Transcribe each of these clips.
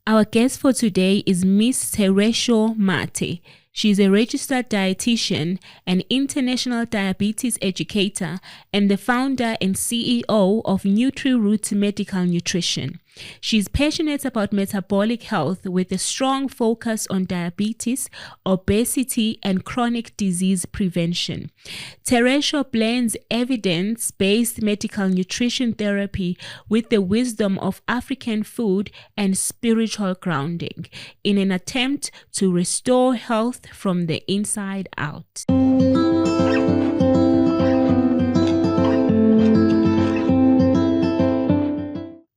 Our guest for today is Miss Thereso Mathe. She's a registered dietitian, an international diabetes educator, and the founder and CEO of NutriRoots Medical Nutrition. She's passionate about metabolic health with a strong focus on diabetes, obesity, and chronic disease prevention. Thereso blends evidence-based medical nutrition therapy with the wisdom of African food and spiritual grounding in an attempt to restore health from the inside out.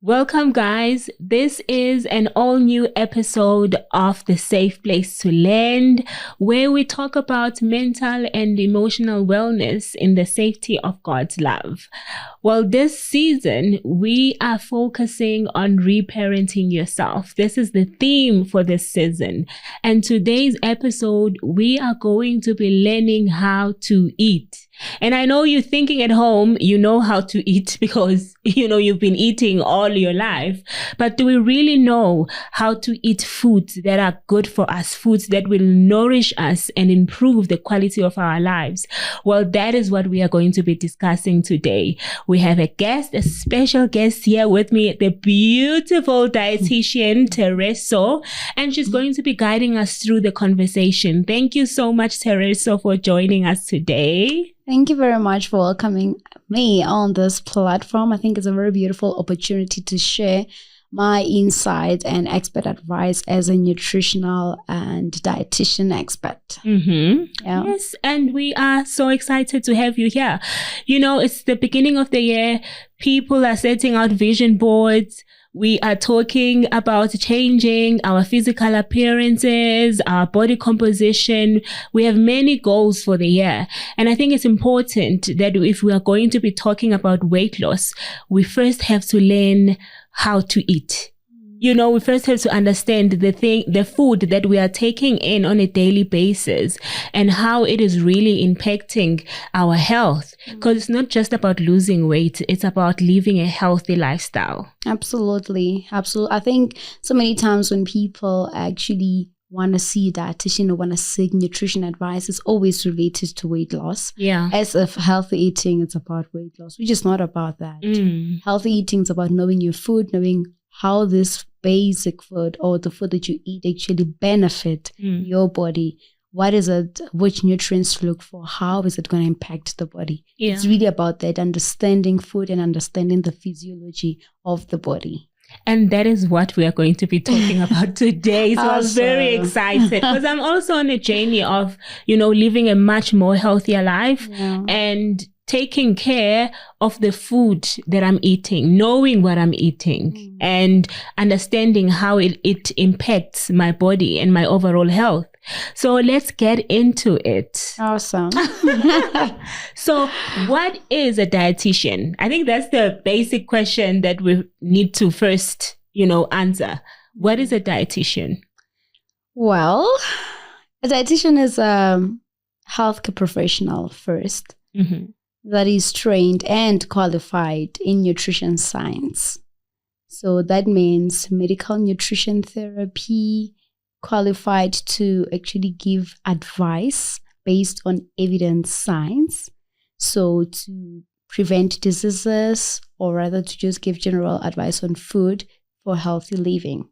Welcome, guys. This is an all-new episode of The Safe Place to Land, where we talk about mental and emotional wellness in the safety of God's love. Well, this season, we are focusing on reparenting yourself. This is the theme for this season. And today's episode, we are going to be learning how to eat. And I know you're thinking at home, you know how to eat because, you've been eating all your life. But do we really know how to eat foods that are good for us, foods that will nourish us and improve the quality of our lives? Well, that is what we are going to be discussing today. We have a special guest here with me, the beautiful dietitian, Thereso, and she's going to be guiding us through the conversation. Thank you so much, Thereso, for joining us today. Thank you very much for welcoming me on this platform. I think it's a very beautiful opportunity to share my insights and expert advice as a nutritional and dietitian expert. Yeah. Yes, and we are so excited to have you here. It's the beginning of the year. People are setting out vision boards. We are talking about changing our physical appearances, our body composition. We have many goals for the year. And I think it's important that if we are going to be talking about weight loss, we first have to learn how to eat. We first have to understand the food that we are taking in on a daily basis and how it is really impacting our health. Because it's not just about losing weight, it's about living a healthy lifestyle. Absolutely. I think so many times when people actually want to see a dietitian or want to seek nutrition advice, it's always related to weight loss. Yeah. As if healthy eating, it's about weight loss, which is not about that. Healthy eating is about knowing your food, knowing how this basic food or the food that you eat actually benefit your body. What is it? Which nutrients to look for? How is it going to impact the body? Yeah. It's really about that, understanding food and understanding the physiology of the body. And that is what we are going to be talking about today. So I'm very excited because I'm also on a journey of, living a much more healthier life and taking care of the food that I'm eating, knowing what I'm eating and understanding how it impacts my body and my overall health. So let's get into it. Awesome. So what is a dietitian? I think that's the basic question that we need to first, answer. What is a dietitian? Well, a dietitian is a healthcare professional first. That is trained and qualified in nutrition science. So that means medical nutrition therapy, qualified to actually give advice based on evidence science. So to prevent diseases or rather to just give general advice on food for healthy living.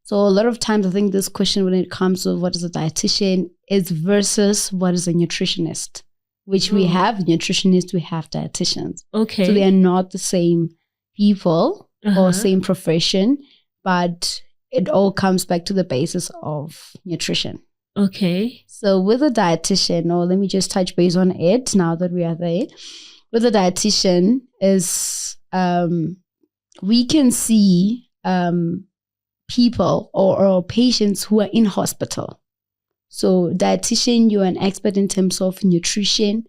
So a lot of times I think this question when it comes to what is a dietitian is versus what is a nutritionist. Which we have nutritionists, we have dietitians. Okay. So they are not the same people or same profession, but it all comes back to the basis of nutrition. Okay. So with a dietitian, or let me just touch base on it now that we are there. With a dietitian is we can see people or patients who are in hospital. So dietitian, you're an expert in terms of nutrition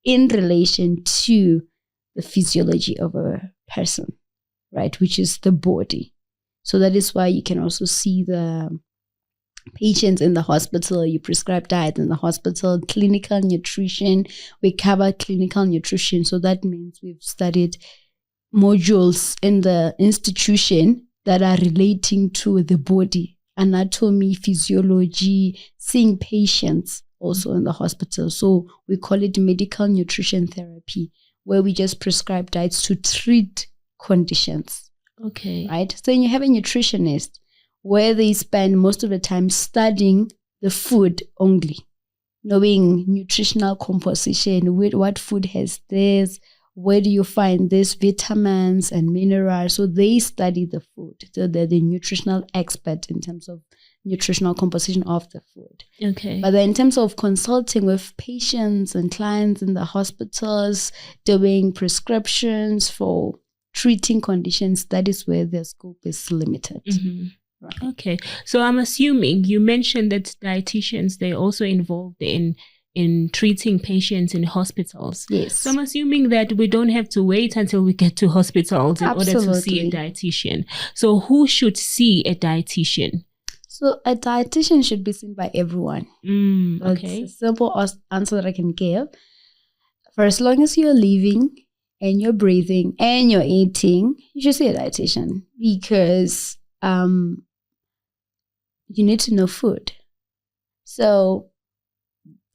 in relation to the physiology of a person, right? Which is the body. So that is why you can also see the patients in the hospital. You prescribe diet in the hospital, clinical nutrition. We cover clinical nutrition. So that means we've studied modules in the institution that are relating to the body, anatomy, physiology, seeing patients also in the hospital. So we call it medical nutrition therapy, where we just prescribe diets to treat conditions. Okay. Right? So when you have a nutritionist where they spend most of the time studying the food only, knowing nutritional composition, what food has this, where do you find these vitamins and minerals? So they study the food. So they're the nutritional expert in terms of nutritional composition of the food. Okay. But then in terms of consulting with patients and clients in the hospitals, doing prescriptions for treating conditions, that is where their scope is limited. Mm-hmm. Right. Okay. So I'm assuming you mentioned that dietitians, they're also involved in treating patients in hospitals. Yes. So I'm assuming that we don't have to wait until we get to hospitals in order to see a dietitian. So who should see a dietitian? So a dietitian should be seen by everyone. Okay. That's a simple answer that I can give. For as long as you're living and you're breathing and you're eating, you should see a dietitian, because you need to know food. So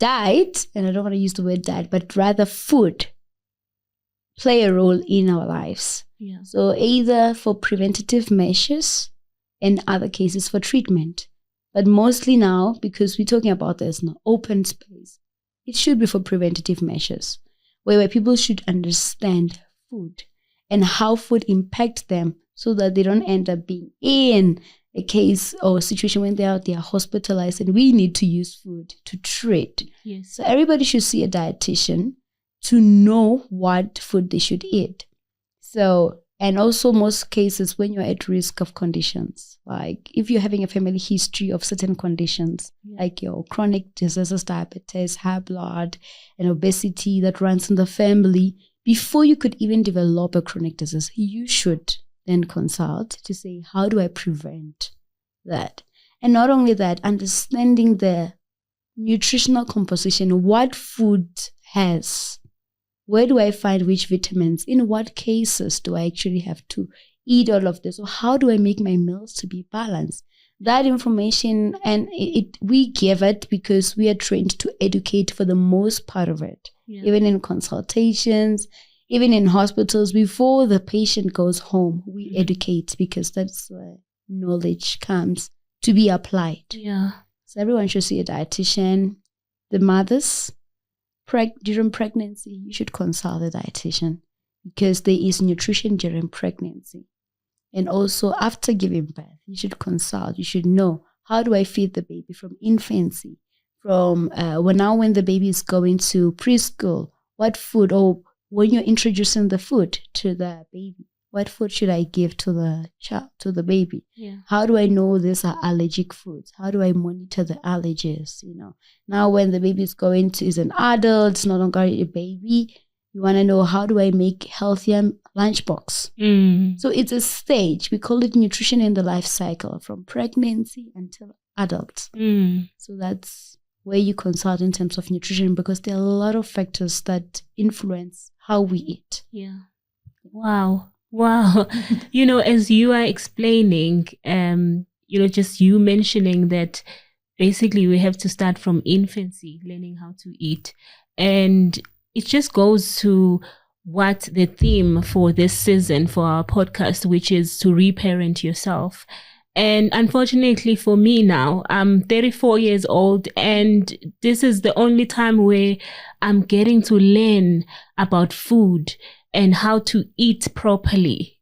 diet, and I don't want to use the word diet, but rather food, play a role in our lives. Yeah. So either for preventative measures, in other cases for treatment. But mostly now, because we're talking about this now, open space, it should be for preventative measures, where people should understand food and how food impacts them, so that they don't end up being in a case or a situation when they are hospitalized and we need to use food to treat. Yes. So everybody should see a dietitian to know what food they should eat. So, and also most cases when you're at risk of conditions, like if you're having a family history of certain conditions, like your chronic diseases, diabetes, high blood, and obesity that runs in the family, before you could even develop a chronic disease, you should then consult to say, how do I prevent that? And not only that, understanding the nutritional composition, what food has. Where do I find which vitamins? In what cases do I actually have to eat all of this? Or how do I make my meals to be balanced? That information, and we give it because we are trained to educate for the most part of it. Even in consultations, even in hospitals, before the patient goes home, we educate, because that's where knowledge comes to be applied. Yeah. So everyone should see a dietitian. The mothers, during pregnancy, you should consult a dietitian, because there is nutrition during pregnancy. And also after giving birth, you should consult. You should know, how do I feed the baby from infancy? From when the baby is going to preschool, what food, or when you're introducing the food to the baby, what food should I give to the child, to the baby? Yeah. How do I know these are allergic foods? How do I monitor the allergies? Now when the baby is an adult, it's no longer a baby, you want to know, how do I make healthier lunchbox? So it's a stage. We call it nutrition in the life cycle, from pregnancy until adult. So that's where you consult in terms of nutrition, because there are a lot of factors that influence how we eat. Yeah. Wow. As you are explaining, just you mentioning that basically we have to start from infancy, learning how to eat. And it just goes to what the theme for this season for our podcast, which is to reparent yourself. And unfortunately for me now, I'm 34 years old, and this is the only time where I'm getting to learn about food and how to eat properly,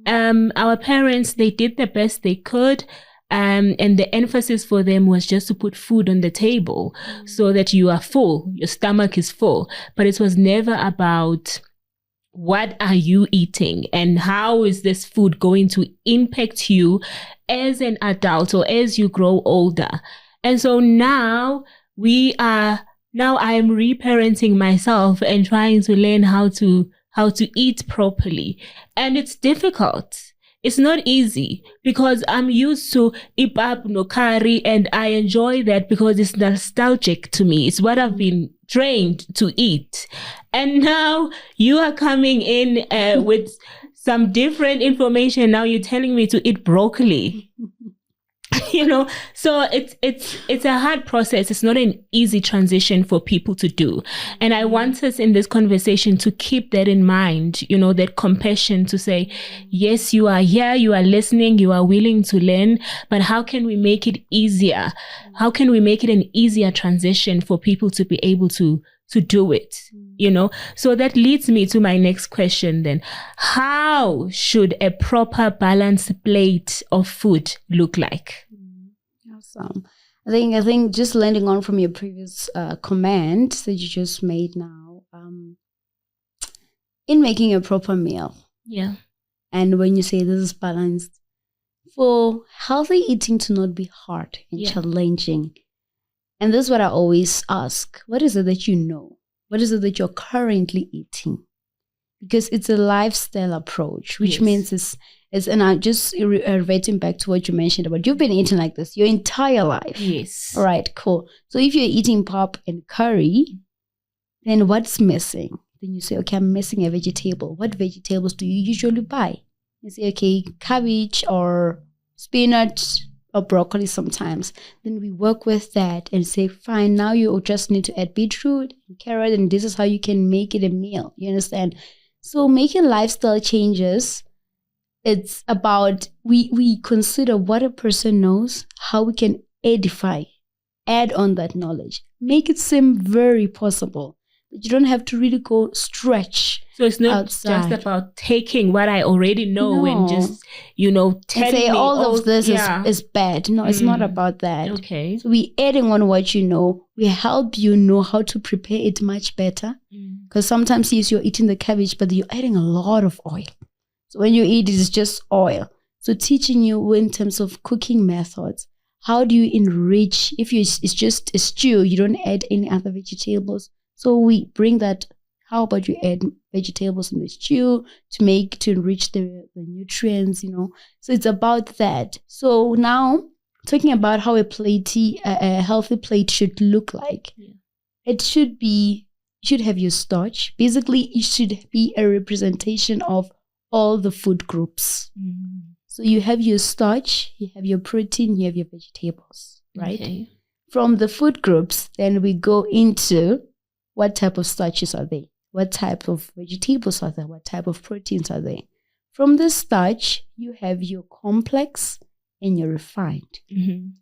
Our parents, they did the best they could. And the emphasis for them was just to put food on the table so that you are full, your stomach is full. But it was never about, what are you eating and how is this food going to impact you as an adult or as you grow older? And so now I am reparenting myself and trying to learn how to eat properly. And it's difficult. It's not easy, because I'm used to ipap no curry, and I enjoy that because it's nostalgic to me. It's what I've been trained to eat. And now you are coming in with some different information. Now you're telling me to eat broccoli. So it's a hard process. It's not an easy transition for people to do. And I want us in this conversation to keep that in mind, that compassion to say, yes, you are here, you are listening, you are willing to learn, but how can we make it easier? How can we make it an easier transition for people to be able to do it? So that leads me to my next question then. How should a proper balanced plate of food look like? Awesome. I think just landing on from your previous comment that you just made now, in making a proper meal. Yeah. And when you say this is balanced, for healthy eating to not be hard and challenging. And this is what I always ask. What is it that you know? What is it that you're currently eating? Because it's a lifestyle approach, which means and I'm just reverting back to what you mentioned about you've been eating like this your entire life. Yes. All right, cool. So if you're eating pap and curry, then what's missing? Then you say, okay, I'm missing a vegetable. What vegetables do you usually buy? You say, okay, cabbage or spinach or broccoli sometimes. Then we work with that and say, fine, now you just need to add beetroot and carrot, and this is how you can make it a meal. You understand? So making lifestyle changes, it's about we consider what a person knows, how we can add on that knowledge, make it seem very possible. But you don't have to really go stretch. So it's not just about taking what I already know and just, telling say me all of this is bad. No, it's not about that. Okay. So we're adding on what you know. We help you know how to prepare it much better. Because sometimes, yes, you're eating the cabbage, but you're adding a lot of oil. So when you eat, it's just oil. So teaching you in terms of cooking methods, how do you enrich? If it's just a stew, you don't add any other vegetables. So we bring that. How about you add vegetables in the stew to enrich the nutrients, So it's about that. So now talking about how a healthy plate should look like. Yeah. It should have your starch. Basically, it should be a representation of all the food groups. So you have your starch, you have your protein, you have your vegetables, right? Okay. From the food groups, then we go into what type of starches are they? What type of vegetables are there? What type of proteins are there? From the starch, you have your complex and your refined.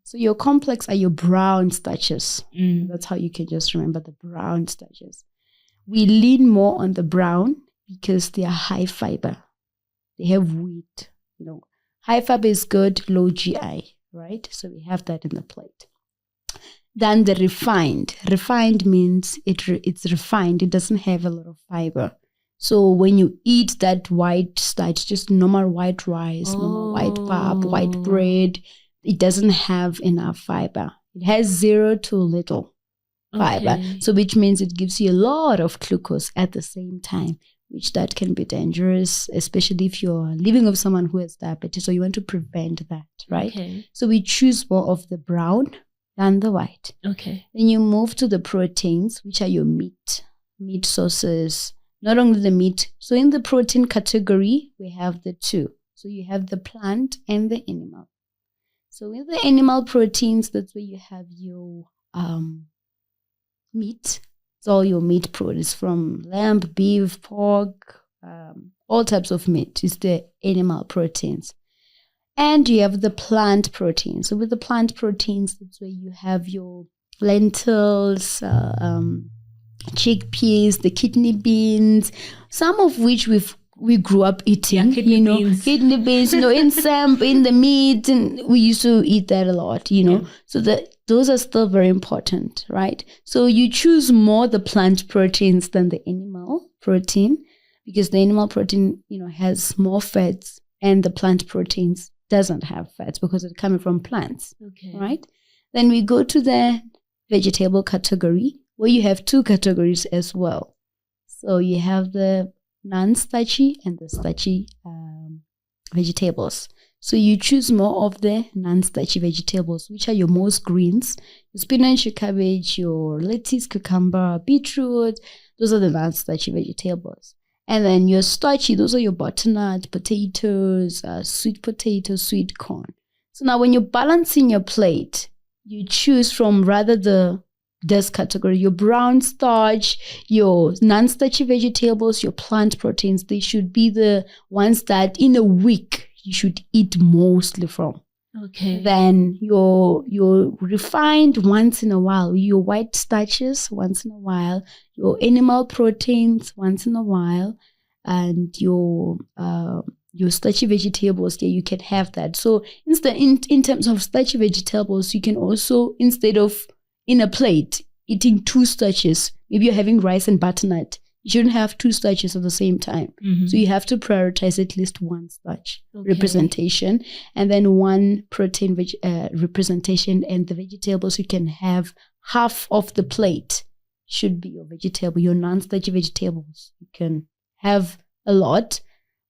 So your complex are your brown starches. That's how you can just remember the brown starches. We lean more on the brown because they are high fiber. They have wheat. High fiber is good, low GI, right? So we have that in the plate. Then the refined. Refined means it's refined. It doesn't have a lot of fiber. So when you eat that white starch, just normal white rice, normal white pap, white bread, it doesn't have enough fiber. It has 0 to little fiber. So which means it gives you a lot of glucose at the same time, which that can be dangerous, especially if you're living with someone who has diabetes. So you want to prevent that, right? So we choose more of the brown than the white. Then you move to the proteins, which are your meat sources, not only the meat. So in the protein category, we have the two. So you have the plant and the animal. So with the animal proteins, that's where you have your meat. It's all your meat products from lamb, beef, pork, all types of meat is the animal proteins. And you have the plant proteins. So with the plant proteins, that's where you have your lentils, chickpeas, the kidney beans, some of which we grew up eating. Kidney beans, in the meat, and we used to eat that a lot. So those are still very important, right? So you choose more the plant proteins than the animal protein, because the animal protein, has more fats, and the plant proteins doesn't have fats because it's coming from plants, right? Then we go to the vegetable category, where you have two categories as well. So you have the non-starchy and the starchy vegetables. So you choose more of the non-starchy vegetables, which are your most greens, your spinach, your cabbage, your lettuce, cucumber, beetroot. Those are the non-starchy vegetables. And then your starchy, those are your butternut, potatoes, sweet potatoes, sweet corn. So now when you're balancing your plate, you choose from rather this category, your brown starch, your non-starchy vegetables, your plant proteins. They should be the ones that in a week you should eat mostly from. Okay. Then your refined once in a while, your white starches once in a while, your animal proteins once in a while, and your starchy vegetables. Yeah, you can have that. So instead, in terms of starchy vegetables, you can also, instead of in a plate eating 2 starches, maybe you're having rice and butternut. You shouldn't have 2 starches at the same time. So you have to prioritize at least 1 starch representation, and then 1 protein representation. And the vegetables, you can have half of the plate should be your vegetable, your non-starchy vegetables. You can have a lot.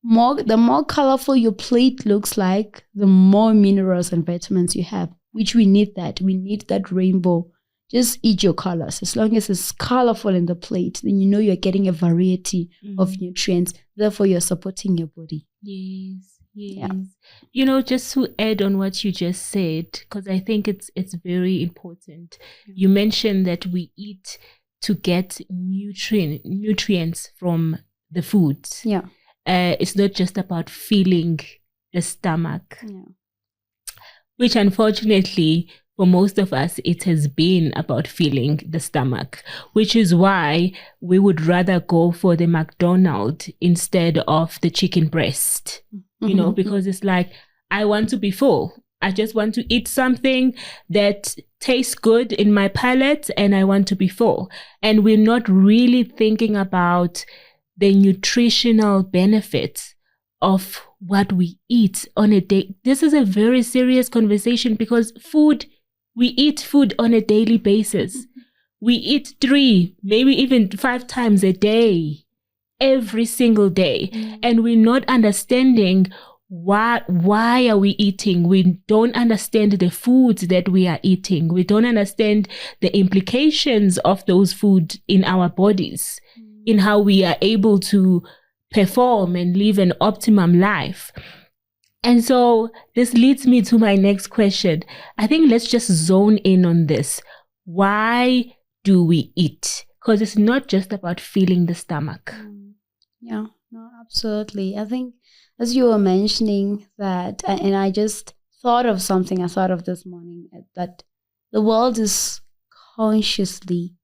The more colorful your plate looks like, the more minerals and vitamins you have, which we need that. We need that rainbow. Just eat your colors. As long as it's colorful in the plate, then you know you're getting a variety of nutrients. Therefore, you're supporting your body. Yes. Yeah. Just to add on what you just said, because I think it's very important. You mentioned that we eat to get nutrients from the foods. Yeah. It's not just about filling the stomach. Yeah. Which unfortunately, for most of us, it has been about filling the stomach, which is why we would rather go for the McDonald's instead of the chicken breast, because it's like, I want to be full. I just want to eat something that tastes good in my palate, and I want to be full. And we're not really thinking about the nutritional benefits of what we eat on a day. This is a very serious conversation, because we eat food on a daily basis. We eat 3, maybe even 5 times a day, every single day. And we're not understanding why are we eating. We don't understand the foods that we are eating. We don't understand the implications of those foods in our bodies, in how we are able to perform and live an optimum life. And so this leads me to my next question. I think let's just zone in on this. Why do we eat? Because it's not just about filling the stomach. Yeah, no, absolutely. I think as you were mentioning that, and I just thought of something I thought of this morning, that the world is consciously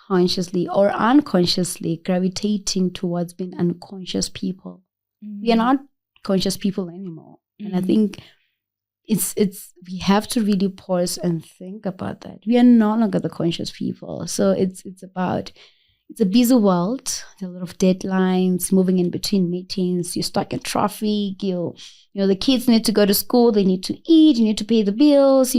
or unconsciously gravitating towards being unconscious people. We are not conscious people anymore. And I think it's we have to really pause and think about that. We are no longer the conscious people. So it's a busy world. There's a lot of deadlines, moving in between meetings. You're stuck in traffic. The kids need to go to school. They need to eat. You need to pay the bills.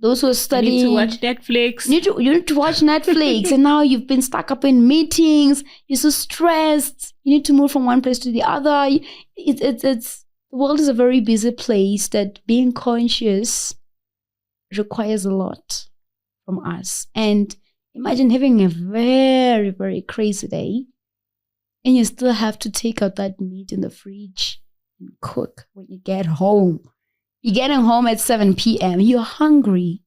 Those who are studying, you need to watch Netflix. You need to watch Netflix. And now you've been stuck up in meetings. You're so stressed. You need to move from one place to the other. The world is a very busy place that being conscious requires a lot from us. And imagine having a very, very crazy day, and you still have to take out that meat in the fridge and cook when you get home. You're getting home at 7 p.m. You're hungry.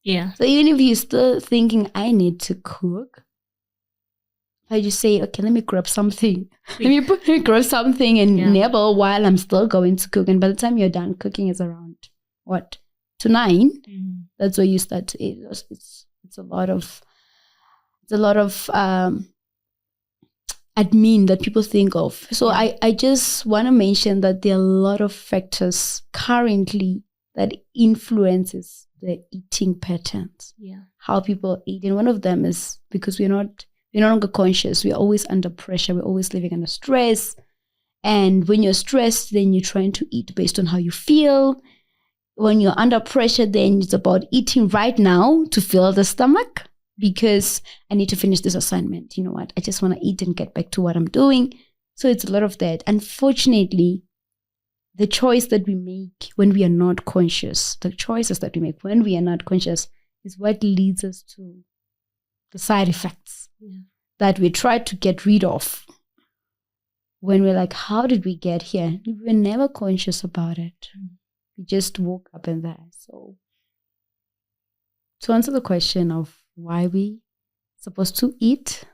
Yeah. So even if you're still thinking, I need to cook, I just say, okay, let me grab something. Let me grab something and nibble while I'm still going to cook. And by the time you're done cooking, it's around, 9? That's where you start to eat. It's a lot of admin that people think of. So I just want to mention that there are a lot of factors currently that influences the eating patterns, how people eat. And one of them is because we're no longer conscious. We're always under pressure. We're always living under stress. And when you're stressed, then you're trying to eat based on how you feel. When you're under pressure, then it's about eating right now to fill the stomach, because I need to finish this assignment. You know what? I just want to eat and get back to what I'm doing. So it's a lot of that. Unfortunately, the choice that we make when we are not conscious, is what leads us to the side effects that we try to get rid of when we're like, how did we get here? We were never conscious about it. We just woke up in there. So to answer the question of why we supposed to eat.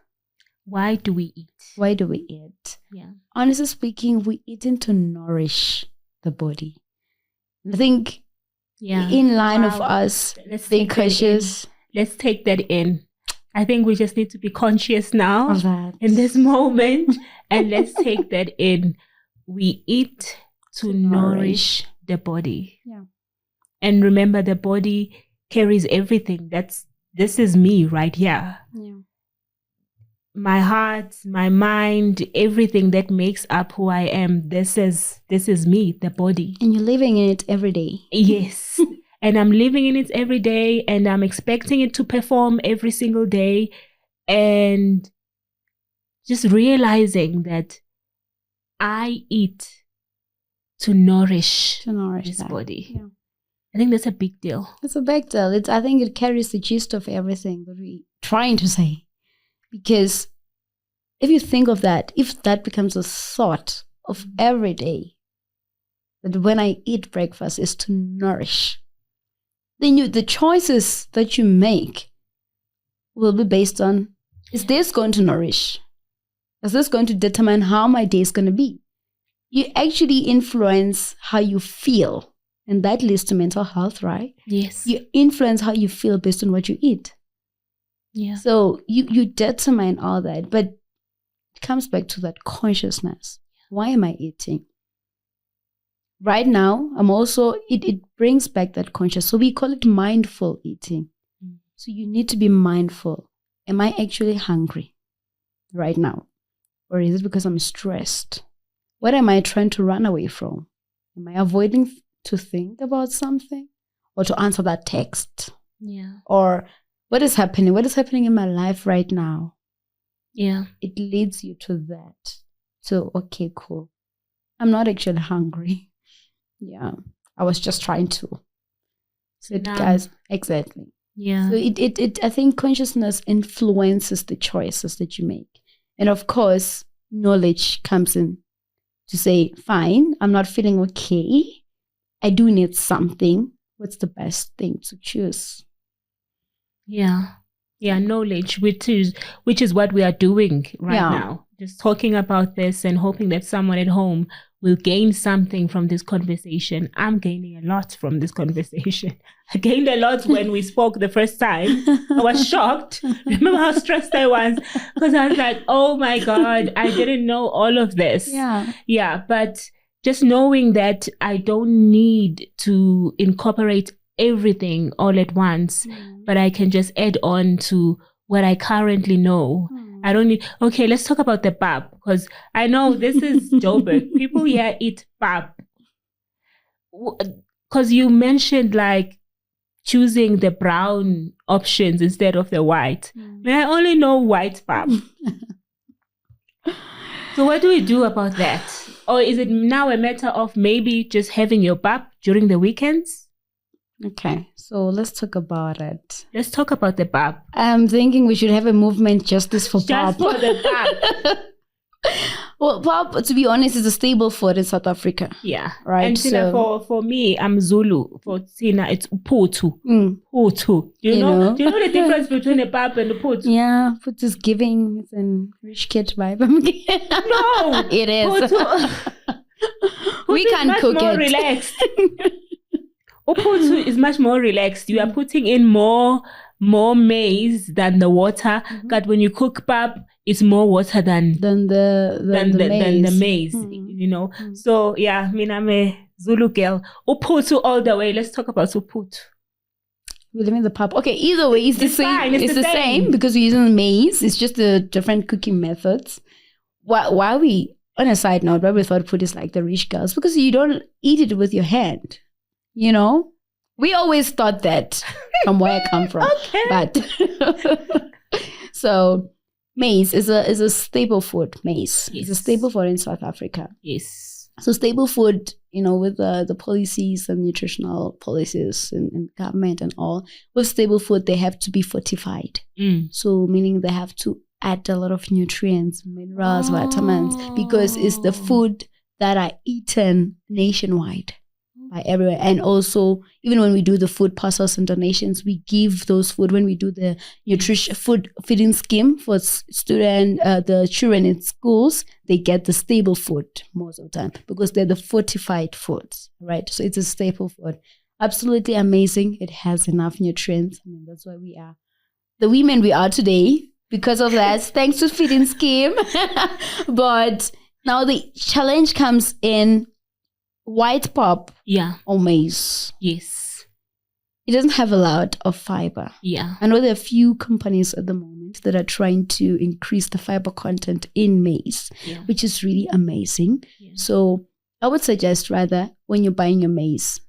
Why do we eat? Why do we eat? Yeah. Honestly speaking, we eating to nourish the body. I think in line of us being conscious. Let's take that in. I think we just need to be conscious now of that in this moment, and let's take that in. We eat to nourish the body. Yeah. And remember, the body carries everything. This is me right here. Yeah. My heart, my mind, everything that makes up who I am. This is me, the body. And you're living in it every day. Yes. And I'm living in it every day, and I'm expecting it to perform every single day. And just realizing that I eat to nourish this body. Yeah. I think that's a big deal. It's a big deal. I think it carries the gist of everything that we're trying to say. Because if you think of that, if that becomes a thought of every day, that when I eat breakfast is to nourish, then the choices that you make will be based on, is this going to nourish? Is this going to determine how my day is going to be? You actually influence how you feel, and that leads to mental health, right? Yes. You influence how you feel based on what you eat. Yeah. So you determine all that, but it comes back to that consciousness. Why am I eating? Right now, I'm also, it brings back that conscious. So we call it mindful eating. So you need to be mindful. Am I actually hungry right now? Or is it because I'm stressed? What am I trying to run away from? Am I avoiding to think about something or to answer that text? Yeah. Or what is happening? What is happening in my life right now? Yeah. It leads you to that. So, okay, cool. I'm not actually hungry. Yeah. I was just trying to. So guys, exactly. Yeah. So it I think consciousness influences the choices that you make. And of course, knowledge comes in to say, fine, I'm not feeling okay. I do need something. What's the best thing to choose? Yeah. Yeah, knowledge, which is what we are doing right now. Just talking about this and hoping that someone at home will gain something from this conversation. I'm gaining a lot from this conversation. I gained a lot when we spoke the first time. I was shocked. Remember how stressed I was? Because I was like, oh my God, I didn't know all of this. Yeah. Yeah, but just knowing that I don't need to incorporate everything all at once, but I can just add on to what I currently know. I don't need, okay, let's talk about the pap, because I know this is Joburg. People here eat pap. Because you mentioned like choosing the brown options instead of the white. I only know white pap. So what do we do about that? Or is it now a matter of maybe just having your pap during the weekends? Okay, so let's talk about it. Let's talk about the pap. I'm thinking we should have a movement justice for pap. Just for the pap. Well, pap, to be honest, is a staple food in South Africa. Yeah. Right. And Tina, for me, I'm Zulu. For Tina, it's Putu. Putu. Do you know the difference between a pap and a Putu? Yeah, Putu is giving. It's a rich kid vibe. No, it is. Putu. We can't cook more it. Relaxed. Putu is much more relaxed. You are putting in more maize than the water. But when you cook pap, it's more water than the maize. You know. So yeah, I mean, I'm a Zulu girl. Putu all the way. Let's talk about Putu. We're leaving the pap. Okay, either way, it's the same. Fine, it's the same because we're using maize. It's just the different cooking methods. Why we, on a side note, why we thought Putu is like the rich girls, because you don't eat it with your hand. You know, we always thought that from where I come from. Okay. But so maize is a staple food. Maize is a staple food in South Africa. Yes. So staple food, you know, with the policies and nutritional policies and government and all, with staple food, they have to be fortified. So meaning they have to add a lot of nutrients, minerals, vitamins, because it's the food that are eaten nationwide by everywhere. And also, even when we do the food parcels and donations, we give those food when we do the nutrition food feeding scheme for the children in schools. They get the stable food most of the time because they're the fortified foods, right? So it's a staple food. Absolutely amazing. It has enough nutrients. I mean, that's why we are the women we are today because of that, thanks to feeding scheme. But now the challenge comes in white pop or maize. Yes. It doesn't have a lot of fiber. Yeah. I know there are a few companies at the moment that are trying to increase the fiber content in maize, which is really amazing. Yeah. So I would suggest rather when you're buying your maize,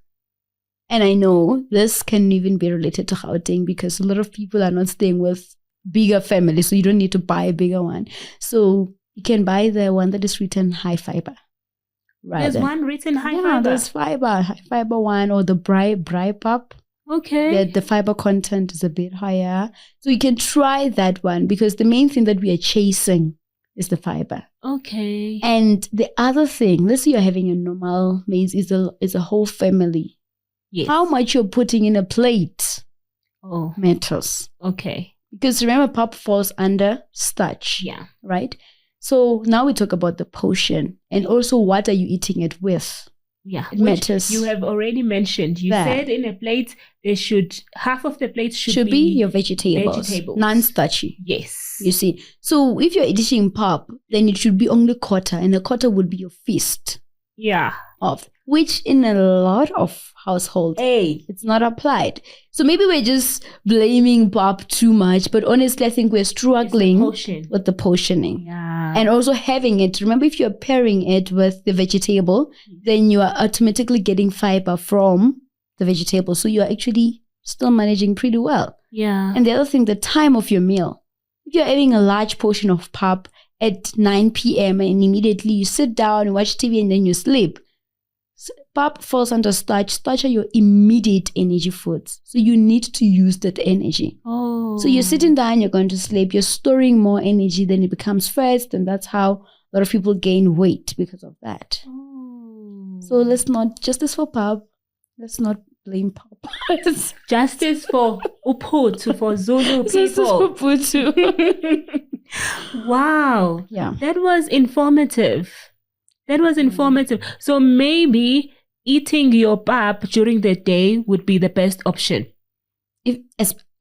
and I know this can even be related to Gauteng because a lot of people are not staying with bigger families, so you don't need to buy a bigger one. So you can buy the one that is written high fiber. There's one written high fiber? Yeah, there's high fiber one or the bri pop. Okay. The fiber content is a bit higher. So you can try that one because the main thing that we are chasing is the fiber. Okay. And the other thing, let's say you're having a normal maize, is a whole family. Yes. How much you're putting in a plate matters. Okay. Because remember, pop falls under starch. Yeah. Right? So now we talk about the portion and also what are you eating it with? Yeah. It matters. You have already mentioned. You said in a plate, half of the plate should be your vegetables. Non-starchy. Yes. You see. So if you're eating pop, then it should be only quarter, and a quarter would be your feast. Yeah. Which in a lot of households, it's not applied. So maybe we're just blaming pop too much, but honestly, I think we're struggling with the portioning. Yeah. And also having it, remember if you're pairing it with the vegetable, then you are automatically getting fiber from the vegetable. So you're actually still managing pretty well. Yeah. And the other thing, the time of your meal. If you're having a large portion of pop at 9 p.m. and immediately you sit down and watch TV and then you sleep, pop falls under starch. Starch are your immediate energy foods. So you need to use that energy. So you're sitting down, you're going to sleep, you're storing more energy, then it becomes fast, and that's how a lot of people gain weight because of that. So let's not, justice for pop, let's not blame pop. Justice for Uputu, for Zulu people. Justice for Uputu. Wow. Yeah. That was informative. So maybe eating your pap during the day would be the best option.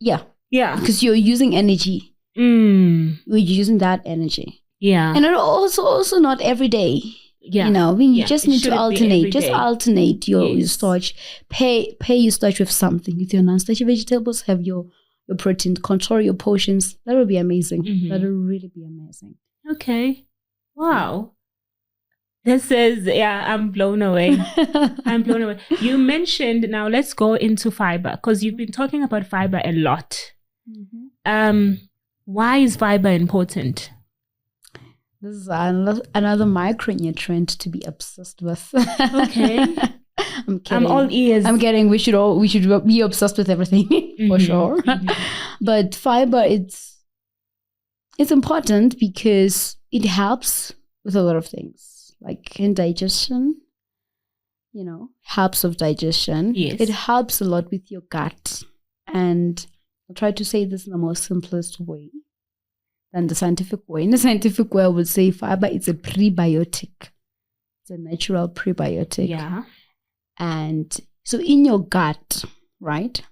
Yeah. Because you're using energy. You're using that energy. Yeah. And also not every day. Yeah. You know, you just need to alternate. Just alternate your starch. Pay your starch with something. With your non-starchy vegetables, have your protein. Control your portions. That would be amazing. That would really be amazing. Okay. Wow. This is, I'm blown away. You mentioned, now let's go into fiber, because you've been talking about fiber a lot. Why is fiber important? This is another micronutrient to be obsessed with. Okay. I'm kidding. I'm all ears. I'm kidding. We should be obsessed with everything for sure. But fiber, it's important because it helps with a lot of things. Like in digestion, helps of digestion. Yes. It helps a lot with your gut. And I'll try to say this in the most simplest way than the scientific way. In the scientific way, I would say fiber is a prebiotic. It's a natural prebiotic. Yeah. And so in your gut, right?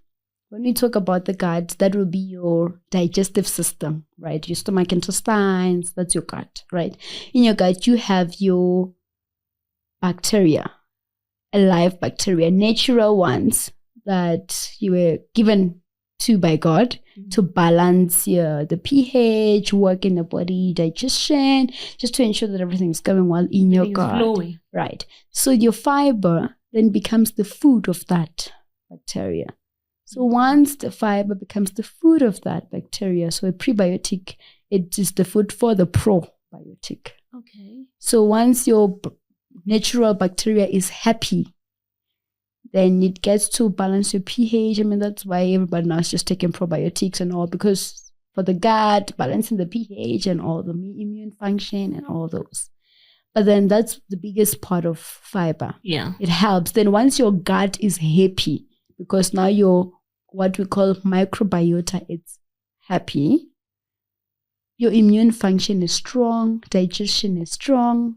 When we talk about the gut, that will be your digestive system, right? Your stomach, intestines, that's your gut, right? In your gut, you have your bacteria, alive bacteria, natural ones that you were given to by God to balance the pH, work in the body, digestion, just to ensure that everything's going well in your gut. Flowing. Right. So your fiber then becomes the food of that bacteria. So once the fiber becomes the food of that bacteria, so a prebiotic, it is the food for the probiotic. Okay. So once your natural bacteria is happy, then it gets to balance your pH. I mean, that's why everybody now is just taking probiotics and all, because for the gut, balancing the pH and all the immune function and all those. But then that's the biggest part of fiber. Yeah. It helps. Then once your gut is happy, because now your what we call microbiota, it's happy, your immune function is strong, digestion is strong,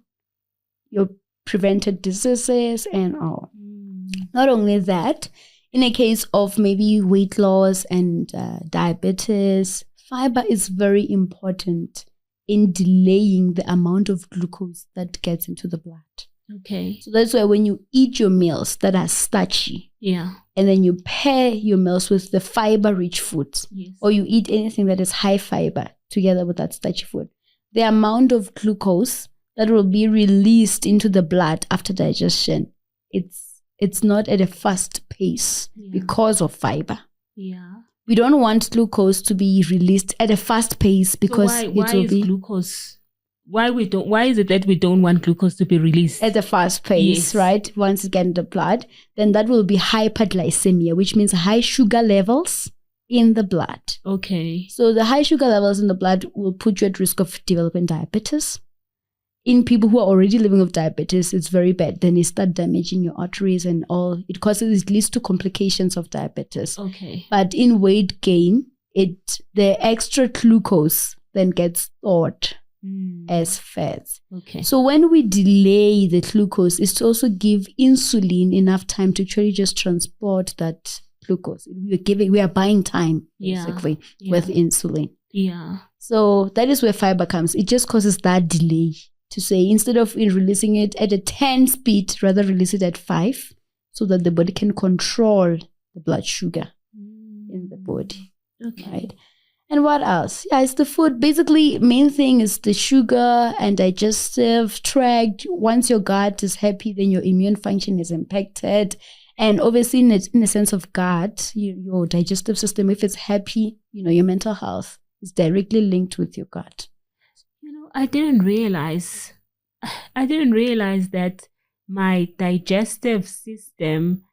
your prevented diseases and all. Not only that, in a case of maybe weight loss and diabetes, fiber is very important in delaying the amount of glucose that gets into the blood. Okay. So that's why when you eat your meals that are starchy, and then you pair your meals with the fiber-rich foods, or you eat anything that is high fiber together with that starchy food, the amount of glucose that will be released into the blood after digestion, it's not at a fast pace because of fiber. Yeah. We don't want glucose to be released at a fast pace because why is glucose? Why is it that we don't want glucose to be released at a fast pace, right? Once it gets in the blood, then that will be hyperglycemia, which means high sugar levels in the blood. Okay. So the high sugar levels in the blood will put you at risk of developing diabetes. In people who are already living with diabetes, it's very bad. Then it starts damaging your arteries and all. It leads to complications of diabetes. Okay. But in weight gain, the extra glucose then gets stored as fats. Okay. So when we delay the glucose, is to also give insulin enough time to actually just transport that glucose. We are buying time basically with insulin. Yeah. So that is where fiber comes. It just causes that delay. To say, instead of releasing it at a 10 speed, rather release it at 5 so that the body can control the blood sugar in the body. Okay. Right? And what else? Yeah, it's the food. Basically, main thing is the sugar and digestive tract. Once your gut is happy, then your immune function is impacted. And obviously, in a sense of gut, your digestive system, if it's happy, your mental health is directly linked with your gut. I didn't realize that my digestive system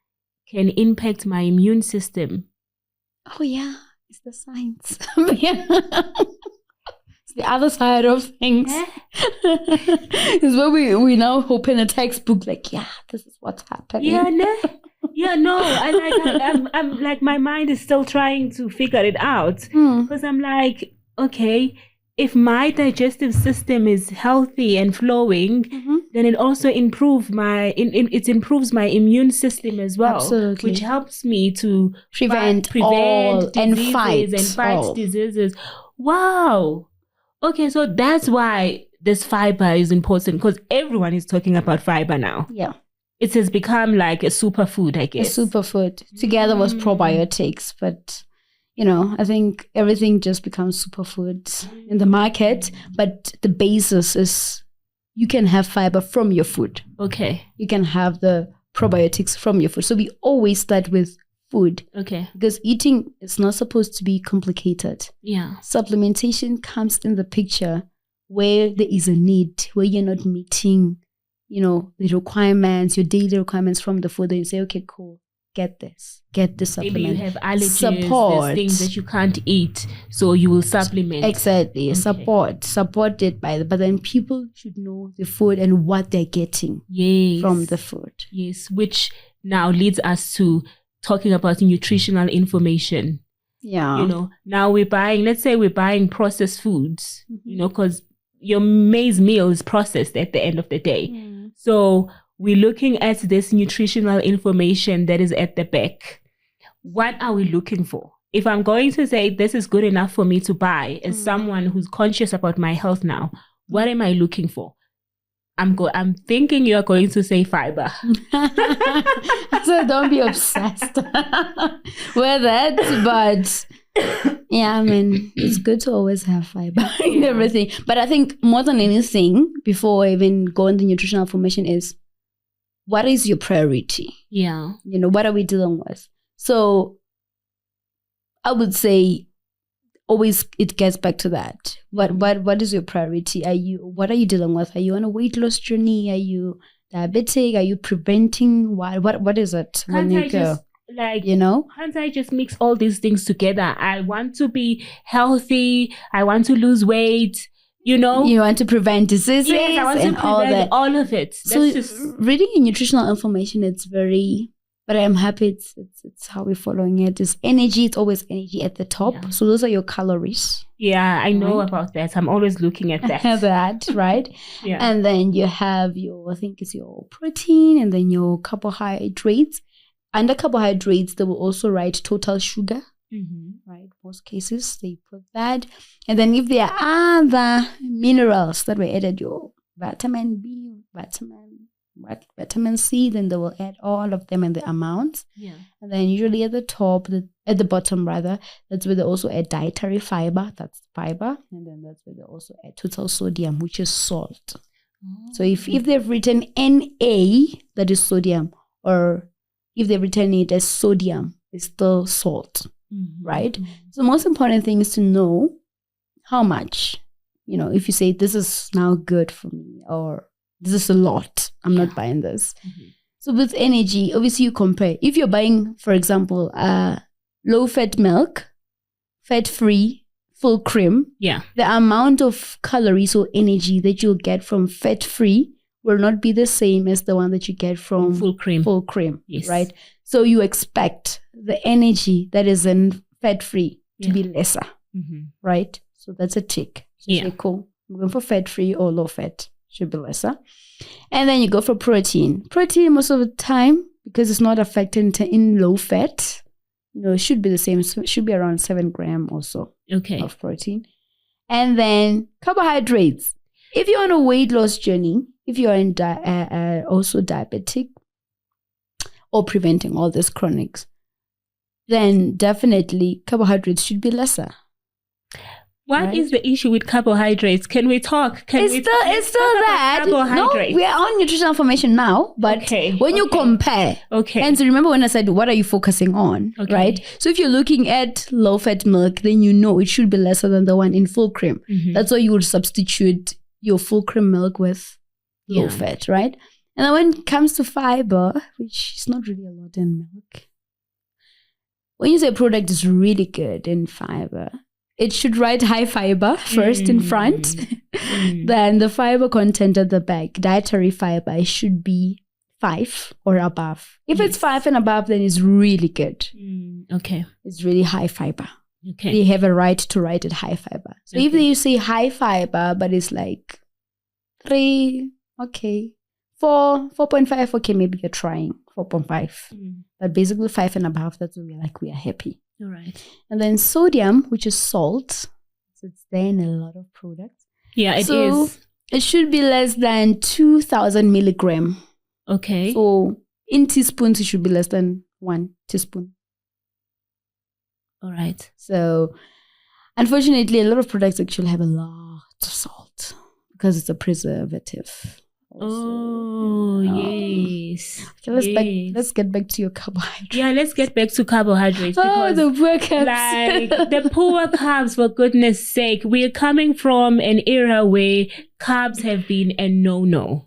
can impact my immune system. Oh yeah, it's the science. It's the other side of things. It's where we now open a textbook like, this is what's happening. I'm like, my mind is still trying to figure it out because I'm like, okay, if my digestive system is healthy and flowing, then it also improves my immune system as well. Absolutely. Which helps me to prevent diseases and fight diseases. Wow. Okay, so that's why this fiber is important, because everyone is talking about fiber now. Yeah. It has become like a superfood, I guess. A superfood together with probiotics, but I think everything just becomes superfoods in the market, but the basis is you can have fiber from your food. Okay. You can have the probiotics from your food. So we always start with food. Okay. Because eating is not supposed to be complicated. Yeah. Supplementation comes in the picture where there is a need, where you're not meeting, the requirements, your daily requirements from the food. And you say, okay, cool. Get this supplement. Maybe you have allergies, there's things that you can't eat, so you will supplement. Exactly. Okay. Support it but then people should know the food and what they're getting from the food. Yes, which now leads us to talking about nutritional information. Yeah. Now let's say we're buying processed foods, because your maize meal is processed at the end of the day. So we're looking at this nutritional information that is at the back. What are we looking for? If I'm going to say this is good enough for me to buy as someone who's conscious about my health now, what am I looking for? I'm thinking you're going to say fiber. So don't be obsessed with it, but yeah, it's good to always have fiber in everything. But I think more than anything, before I even go into nutritional information, is what is your priority? Yeah. What are we dealing with? So I would say always it gets back to that. What is your priority? What are you dealing with? Are you on a weight loss journey? Are you diabetic? Are you preventing? What is it when you go? Like, you know, can't I just mix all these things together? I want to be healthy. I want to lose weight. You know, you want to prevent diseases, yes, I want and to prevent all of it. So reading nutritional information, it's very, but I'm happy it's how we're following it. It's energy. It's always energy at the top. Yeah. So those are your calories. Yeah, I know about that. I'm always looking at that. That, right? Yeah. And then you have your, I think it's your protein, and then your carbohydrates. Under carbohydrates, they will also write total sugar. Right, most cases they put that, and then if there are other minerals that were added, your vitamin B, vitamin C, then they will add all of them in the amount. Yeah, and then usually at the top, at the bottom rather, that's where they also add dietary fiber. That's fiber, and then that's where they also add total sodium, which is salt. So if they've written Na, that is sodium, or if they've written it as sodium, it's still salt. Right? So the most important thing is to know how much, if you say this is now good for me, or this is a lot, I'm not buying this. So with energy, obviously you compare. If you're buying, for example, low-fat milk, fat-free, full cream, the amount of calories or energy that you'll get from fat-free will not be the same as the one that you get from full cream. Yes. Right? So you expect the energy that is in fat-free to be lesser, right? So that's a tick. So say, cool, I'm going for fat-free or low-fat, should be lesser. And then you go for protein. Protein, most of the time, because it's not affected in low-fat, it should be the same. So it should be around 7 grams or so of protein. And then carbohydrates. If you're on a weight loss journey, if you're also diabetic, or preventing all these chronics, then definitely carbohydrates should be lesser. What is the issue with carbohydrates? Can we talk? It's still that. No, we are on nutritional information now, but when you compare, and so remember when I said, what are you focusing on, right? So if you're looking at low-fat milk, then it should be lesser than the one in full cream. That's why you would substitute your full cream milk with low-fat, right? And then when it comes to fiber, which is not really a lot in milk, when you say a product is really good in fiber, it should write high fiber first in front. Then the fiber content at the back, dietary fiber, should be 5 or above. If it's 5 and above, then it's really good. It's really high fiber. They have a right to write it high fiber. So if you say high fiber, but it's like 3, 4, 4.5, maybe you're trying 4.5. But basically 5 and above, that's when we are happy. All right. And then sodium, which is salt, so it's there in a lot of products. Yeah, it is. It should be less than 2,000 milligram. Okay. So in teaspoons, it should be less than 1 teaspoon. All right. So unfortunately, a lot of products actually have a lot of salt because it's a preservative. Yes. Okay, let's get back to your carbohydrates. Yeah, let's get back to carbohydrates. Because, the poor carbs. The poor carbs, for goodness sake. We're coming from an era where carbs have been a no-no.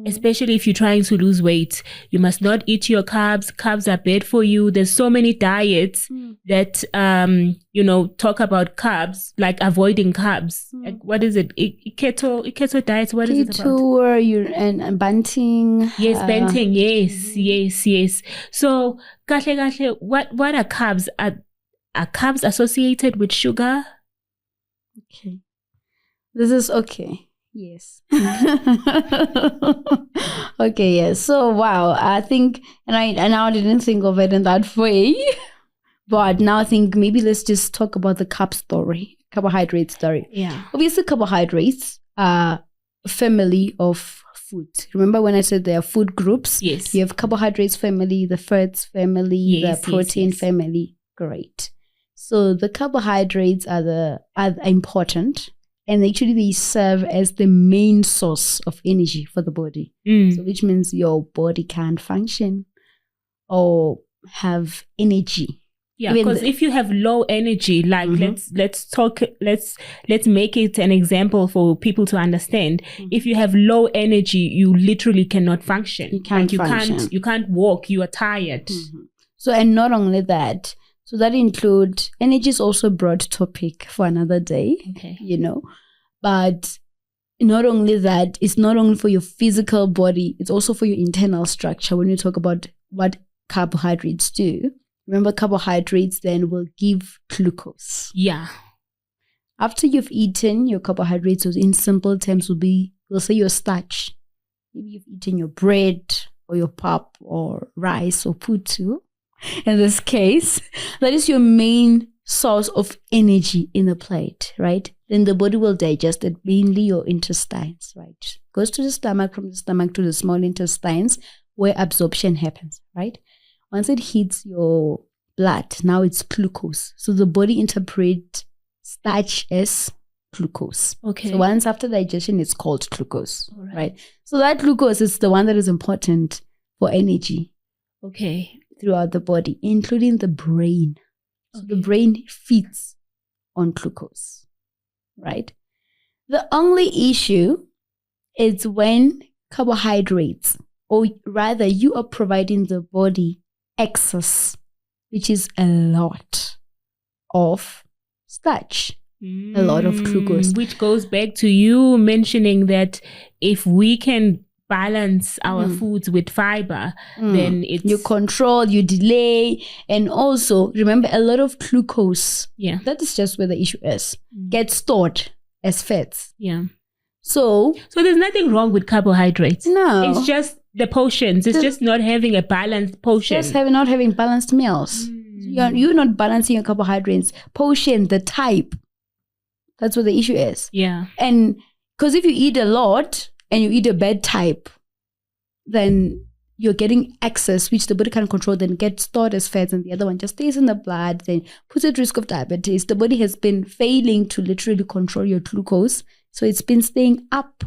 Especially if you're trying to lose weight. You must not eat your carbs. Carbs are bad for you. There's so many diets that, talk about carbs, like avoiding carbs. Like, what is it? Keto diets. What is it about? Keto and banting. Yes, banting. Yes. So, kahle, what are carbs? Are carbs associated with sugar? Okay. This is okay. Yes. Okay, yes. So wow, I think, and I now didn't think of it in that way, but now I think maybe let's just talk about the carbohydrate story. Yeah. Obviously, carbohydrates are a family of food. Remember when I said there are food groups? Yes. You have carbohydrates family, the fats family, the protein family. Great. So the carbohydrates are important. And actually, they serve as the main source of energy for the body. So which means your body can't function or have energy. Yeah, because if you have low energy, like let's make it an example for people to understand. If you have low energy, you literally cannot function. You can't function. You can't walk. You are tired. So, and not only that, so that include energy is also a broad topic for another day, but not only that, it's not only for your physical body, it's also for your internal structure. When you talk about what carbohydrates do, remember carbohydrates then will give glucose. Yeah. After you've eaten your carbohydrates, in simple terms we'll say your starch. Maybe you've eaten your bread or your pap or rice or putu. In this case, that is your main source of energy in the plate, right? Then the body will digest it, mainly your intestines, right? Goes to the stomach, from the stomach to the small intestines where absorption happens, right? Once it hits your blood, now it's glucose. So the body interprets starch as glucose. Okay. So once after digestion, it's called glucose, right? So that glucose is the one that is important for energy. Okay. Throughout the body, including the brain. So the brain feeds on glucose, right? The only issue is when carbohydrates, or rather you are providing the body excess, which is a lot of starch, a lot of glucose. Which goes back to you mentioning that if we can balance our foods with fiber, then it's... You control, you delay, and also remember a lot of glucose. Yeah. That is just where the issue is. Gets stored as fats. Yeah. So there's nothing wrong with carbohydrates. No. It's just the portions. It's just not having a balanced portion. Just not having balanced meals. You're not balancing your carbohydrates. Portion, the type. That's what the issue is. Yeah. And because if you eat a lot and you eat a bad type, then you're getting excess, which the body can't control, then gets stored as fats, and the other one just stays in the blood, then puts at risk of diabetes. The body has been failing to literally control your glucose. So it's been staying up.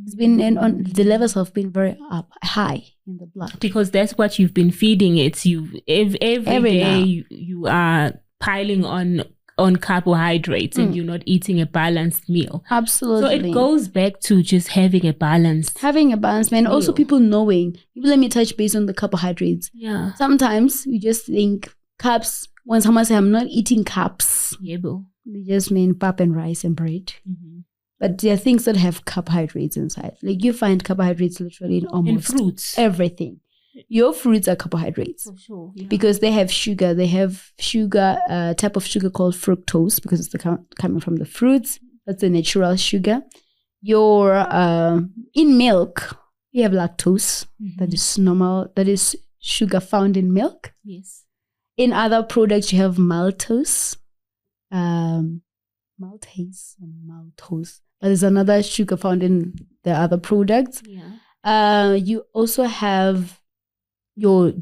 It's been, and the levels have been very high in the blood. Because that's what you've been feeding it. Every day you are piling on carbohydrates and you're not eating a balanced meal. Absolutely. So it goes back to just having a balance. Having a balance, man. Also people knowing. Let me touch base on the carbohydrates. Yeah. Sometimes we just think carbs, when someone says I'm not eating carbs, they just mean pap and rice and bread. But there are things that have carbohydrates inside. Like you find carbohydrates literally in almost fruits. Everything. Your fruits are carbohydrates. For sure. Yeah. Because they have sugar. They have sugar, type of sugar called fructose, because it's coming from the fruits. That's the natural sugar. Your in milk, you have lactose. That is normal. That is sugar found in milk. Yes. In other products, you have maltose. Maltase or maltose. But there's another sugar found in the other products. Yeah. You also have your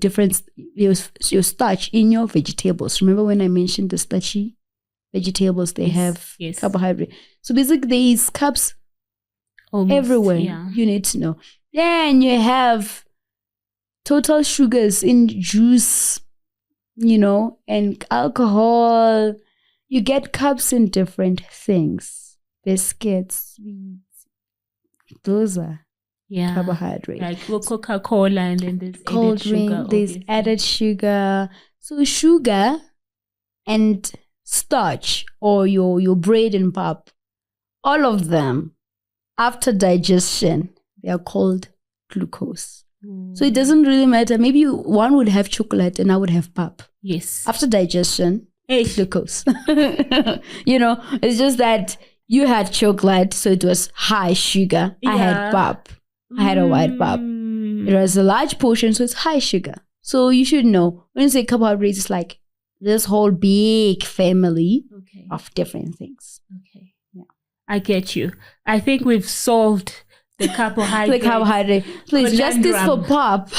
starch in your vegetables. Remember when I mentioned the starchy vegetables? They have carbohydrate. So basically there is carbs everywhere. Yeah. You need to know. Then you have total sugars in juice, and alcohol. You get carbs in different things. Biscuits, sweets. Those are carbohydrates. Like Coca-Cola, and then there's cold added drink, sugar. There's added sugar. So sugar and starch, or your bread and pap, all of them, after digestion, they are called glucose. So it doesn't really matter. Maybe one would have chocolate and I would have pap. Yes. After digestion, glucose. It's just that you had chocolate, so it was high sugar. I had pap. I had a white pap. It was a large portion, so it's high sugar. So you should know, when you say carbohydrates, it's like this whole big family of different things. Okay. Yeah. I get you. I think we've solved the carbohydrate. Please, justice for pap.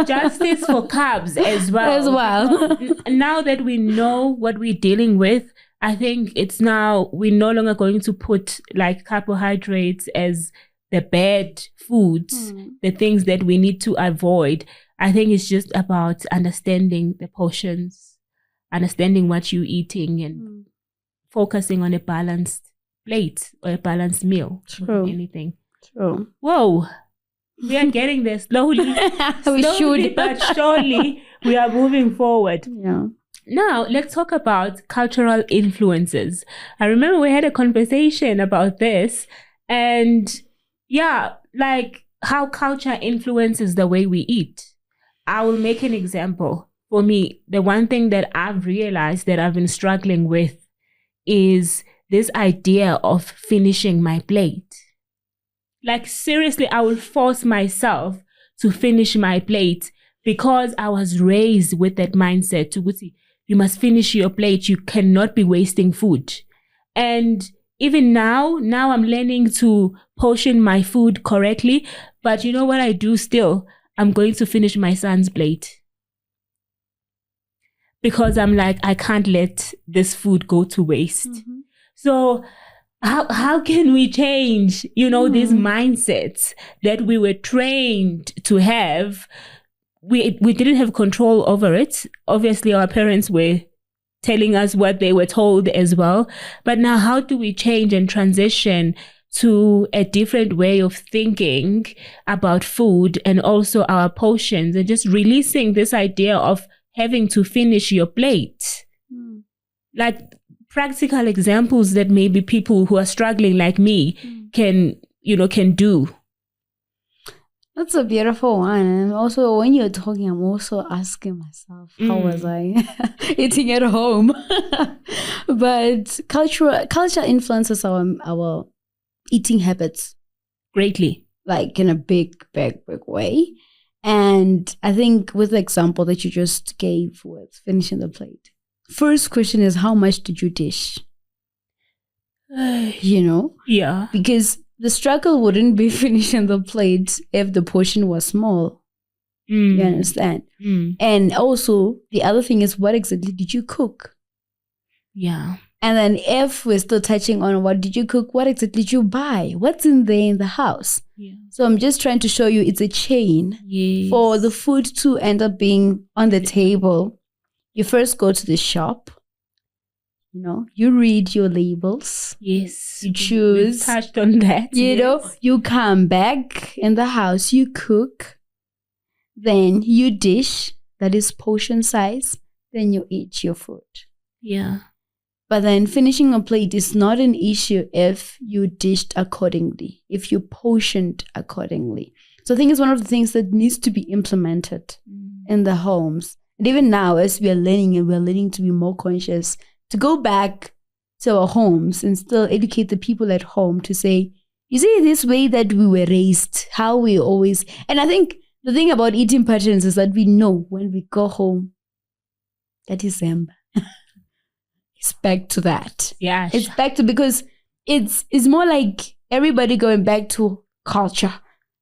Justice for carbs as well. Now that we know what we're dealing with, I think we're no longer going to put like carbohydrates as the bad foods, the things that we need to avoid. I think it's just about understanding the portions, understanding what you're eating, and focusing on a balanced plate or a balanced meal. True. Anything. True. Whoa. We are getting there slowly. Slowly but surely. We are moving forward. Yeah. Now, let's talk about cultural influences. I remember we had a conversation about this, and yeah, like how culture influences the way we eat. I will make an example. For me, the one thing that I've realized that I've been struggling with is this idea of finishing my plate. Like, seriously, I will force myself to finish my plate because I was raised with that mindset to you must finish your plate. You cannot be wasting food. And even now I'm learning to portion my food correctly. But you know what I do still? I'm going to finish my son's plate. Because I'm like, I can't let this food go to waste. Mm-hmm. So how can we change, these mindsets that we were trained to have? We didn't have control over it. Obviously, our parents were telling us what they were told as well. But now how do we change and transition to a different way of thinking about food and also our portions, and just releasing this idea of having to finish your plate? Like practical examples that maybe people who are struggling like me can do. That's a beautiful one. And also when you're talking, I'm also asking myself, how was I eating at home? But culture influences our eating habits greatly, like in a big way. And I think with the example that you just gave with finishing the plate, first question is, how much did you dish? Yeah. Because the struggle wouldn't be finishing the plate if the portion was small. You understand? And also, the other thing is, what exactly did you cook? Yeah. And then if we're still touching on what did you cook, what exactly did you buy? What's in there in the house? Yeah. So I'm just trying to show you it's a chain. Yes. For the food to end up being on the table. You first go to the shop. You read your labels. Yes. You choose. We touched on that. You come back in the house, you cook. Then you dish, that is portion size. Then you eat your food. Yeah. But then finishing a plate is not an issue if you dished accordingly, if you portioned accordingly. So I think it's one of the things that needs to be implemented in the homes. And even now, as we are learning to be more conscious, to go back to our homes and still educate the people at home to say, you see, this way that we were raised, how we always... And I think the thing about eating patterns is that we know when we go home, that December, it's back to that. Yeah. It's back to, because it's more like everybody going back to culture,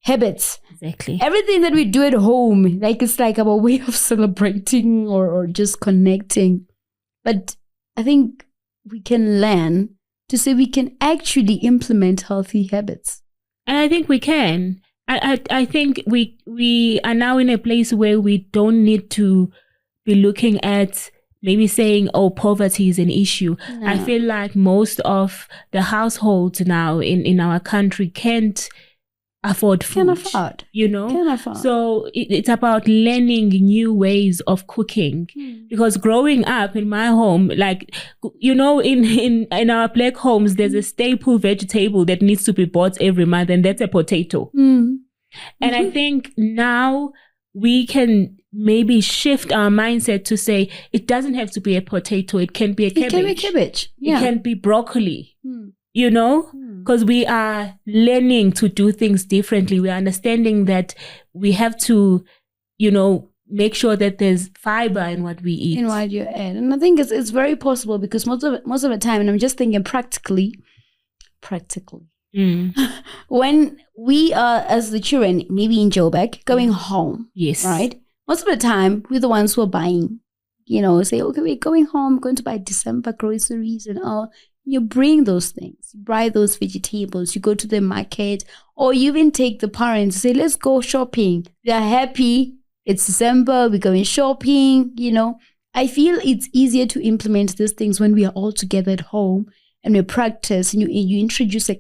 habits. Exactly. Everything that we do at home, like it's like our way of celebrating or just connecting. But I think we can learn to say we can actually implement healthy habits. And I think we can. I think we are now in a place where we don't need to be looking at maybe saying, oh, poverty is an issue. No. I feel like most of the households now in our country can't afford food. Can afford. Can afford. So it's about learning new ways of cooking. Because growing up in my home, like, in our black homes, there's a staple vegetable that needs to be bought every month, and that's a potato. And I think now we can maybe shift our mindset to say it doesn't have to be a potato. It can be a cabbage. It can be cabbage. Yeah. It can be broccoli. Because we are learning to do things differently. We are understanding that we have to, make sure that there's fiber in what we eat. In what you eat. And I think it's very possible, because most of the time, and I'm just thinking practically, when we are, as the children, maybe in Joburg, going home. Yes. Right? Most of the time, we're the ones who are buying, say, okay, we're going home, going to buy December groceries and all. You bring those things, you buy those vegetables, you go to the market, or you even take the parents, say, let's go shopping. They're happy. It's December, we're going shopping, I feel it's easier to implement these things when we are all together at home and we practice and you introduce a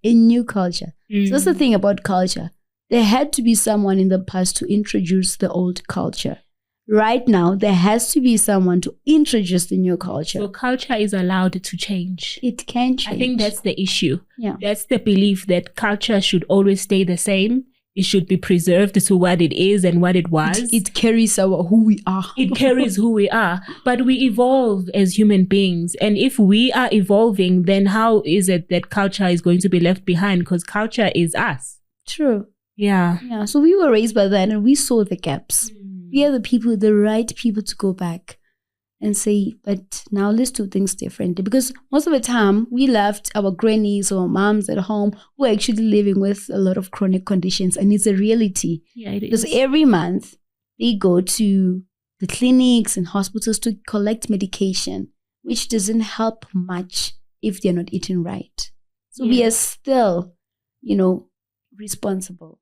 new culture. So that's the thing about culture. There had to be someone in the past to introduce the old culture. right now there has to be someone to introduce the new culture. So culture is allowed to change. It can change. I think that's the issue. Yeah. That's the belief that culture should always stay the same. It should be preserved to what it is and what it was. It carries who we are. It carries who we are. But we evolve as human beings. And if we are evolving, then how is it that culture is going to be left behind? Because culture is us. True. Yeah. Yeah. So we were raised by that and we saw the gaps. We are the right people to go back and say, but now let's do things differently. Because most of the time we left our grannies or moms at home who are actually living with a lot of chronic conditions, and it's a reality. Yeah, it because is. every month they go to the clinics and hospitals to collect medication, which doesn't help much if they're not eating right. So we are still, responsible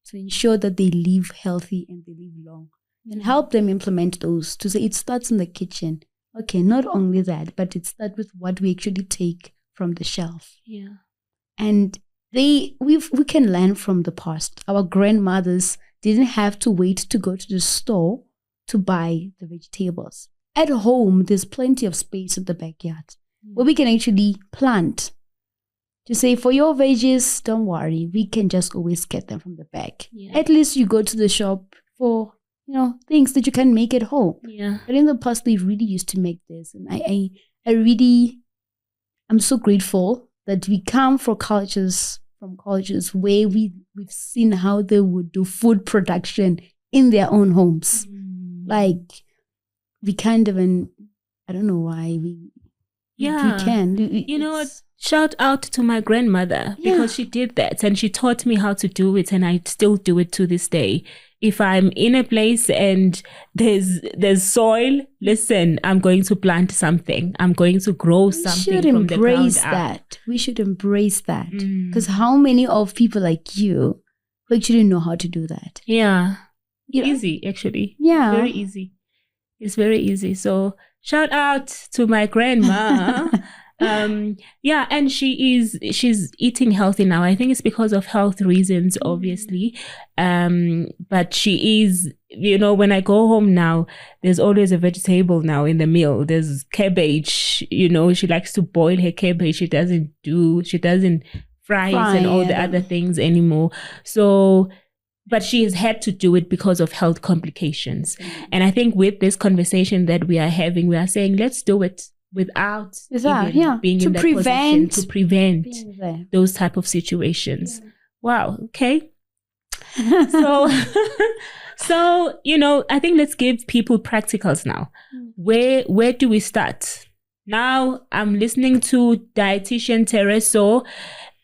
to ensure that they live healthy and they live long. And help them implement those to say it starts in the kitchen. Okay, not only that, but it starts with what we actually take from the shelf. Yeah. And we can learn from the past. Our grandmothers didn't have to wait to go to the store to buy the vegetables. At home, there's plenty of space in the backyard where we can actually plant. To say, for your veggies, don't worry, we can just always get them from the bag. Yeah. At least you go to the shop for things that you can make at home. Yeah. But in the past, they really used to make this. And I'm so grateful that we come from cultures where we've seen how they would do food production in their own homes. Like, we can't even, I don't know why we can. Shout out to my grandmother because she did that and she taught me how to do it, and I still do it to this day. If I'm in a place and there's soil, listen, I'm going to plant something. I'm going to grow something from the ground up. We should embrace that. Because how many of people like you who actually know how to do that? Yeah. Easy, actually. Yeah. Very easy. It's very easy. So shout out to my grandma. And she's eating healthy now. I think it's because of health reasons, obviously. But she is, when I go home now, there's always a vegetable now in the meal. There's cabbage, she likes to boil her cabbage. She doesn't fry it and all the other things anymore. So, but she has had to do it because of health complications. And I think with this conversation that we are having, we are saying, let's do it without being in that position to prevent those type of situations. Yeah. Wow. Okay. So I think let's give people practicals now. Where do we start? Now I'm listening to dietitian Thereso,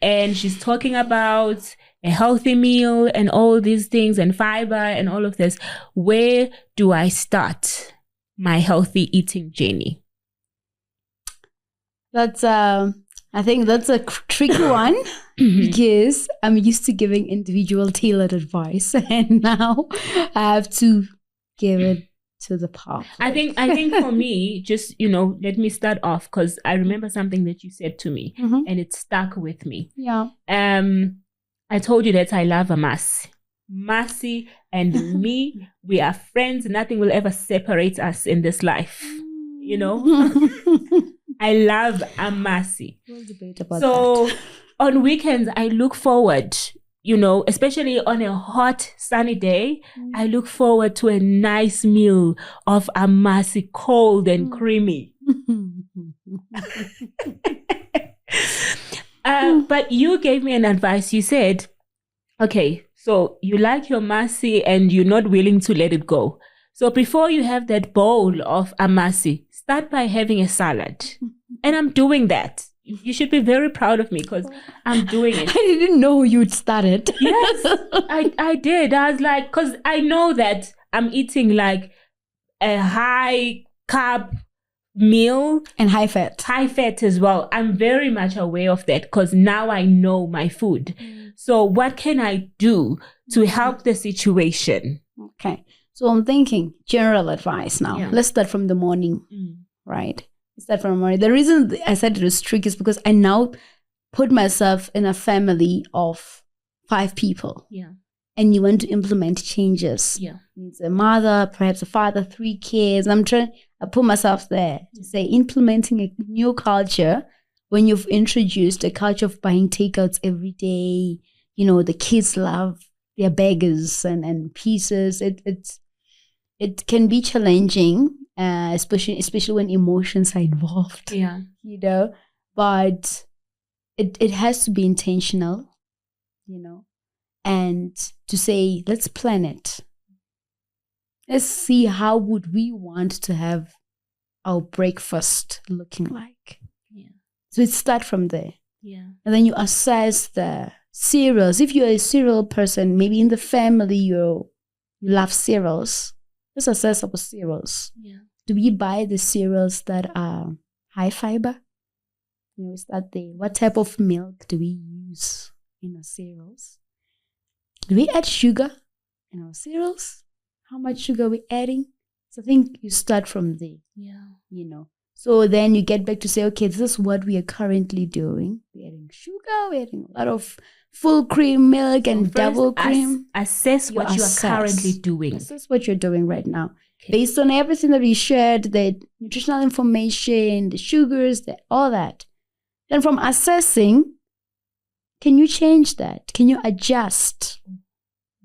and she's talking about a healthy meal and all these things and fiber and all of this. Where do I start my healthy eating journey? I think that's a tricky one because I'm used to giving individual tailored advice, and now I have to give it to the public. I think for me, just, let me start off because I remember something that you said to me and it stuck with me. Yeah. I told you that I love Amasi. Masi and me, we are friends. Nothing will ever separate us in this life. I love Amasi. We'll debate about that. On weekends, I look forward, especially on a hot, sunny day, I look forward to a nice meal of Amasi, cold and creamy. But you gave me an advice. You said, okay, so you like your Amasi and you're not willing to let it go. So before you have that bowl of Amasi, start by having a salad. And I'm doing that. You should be very proud of me because I'm doing it. I didn't know you'd started. Yes, I did. I was like, because I know that I'm eating like a high carb meal. And high fat. High fat as well. I'm very much aware of that because now I know my food. So what can I do to help the situation? Okay. So I'm thinking general advice now. Yeah. Let's start from the morning, right? Start from the morning. The reason I said it was tricky is because I now put myself in a family of 5 people. Yeah. and you want to implement changes. Yeah. It's a mother, perhaps a father, 3 kids. I put myself there to say implementing a new culture when you've introduced a culture of buying takeouts every day. The kids love their burgers and pizzas. It can be challenging, especially when emotions are involved. Yeah. But it has to be intentional, and to say, let's plan it. Let's see how would we want to have our breakfast looking like. Yeah. So it starts from there. Yeah. And then you assess the cereals. If you're a cereal person, maybe in the family you love cereals. Let's assess our cereals. Yeah. Do we buy the cereals that are high fiber? Is that what type of milk do we use in our cereals? Do we add sugar in our cereals? How much sugar are we adding? So I think you start from there. Yeah. So then you get back to say, okay, this is what we are currently doing. We're adding sugar, we're adding a lot of full cream milk and double cream. Assess what you are currently doing. Assess what you're doing right now. Okay. Based on everything that we shared, the nutritional information, the sugars, all that. Then from assessing, can you change that? Can you adjust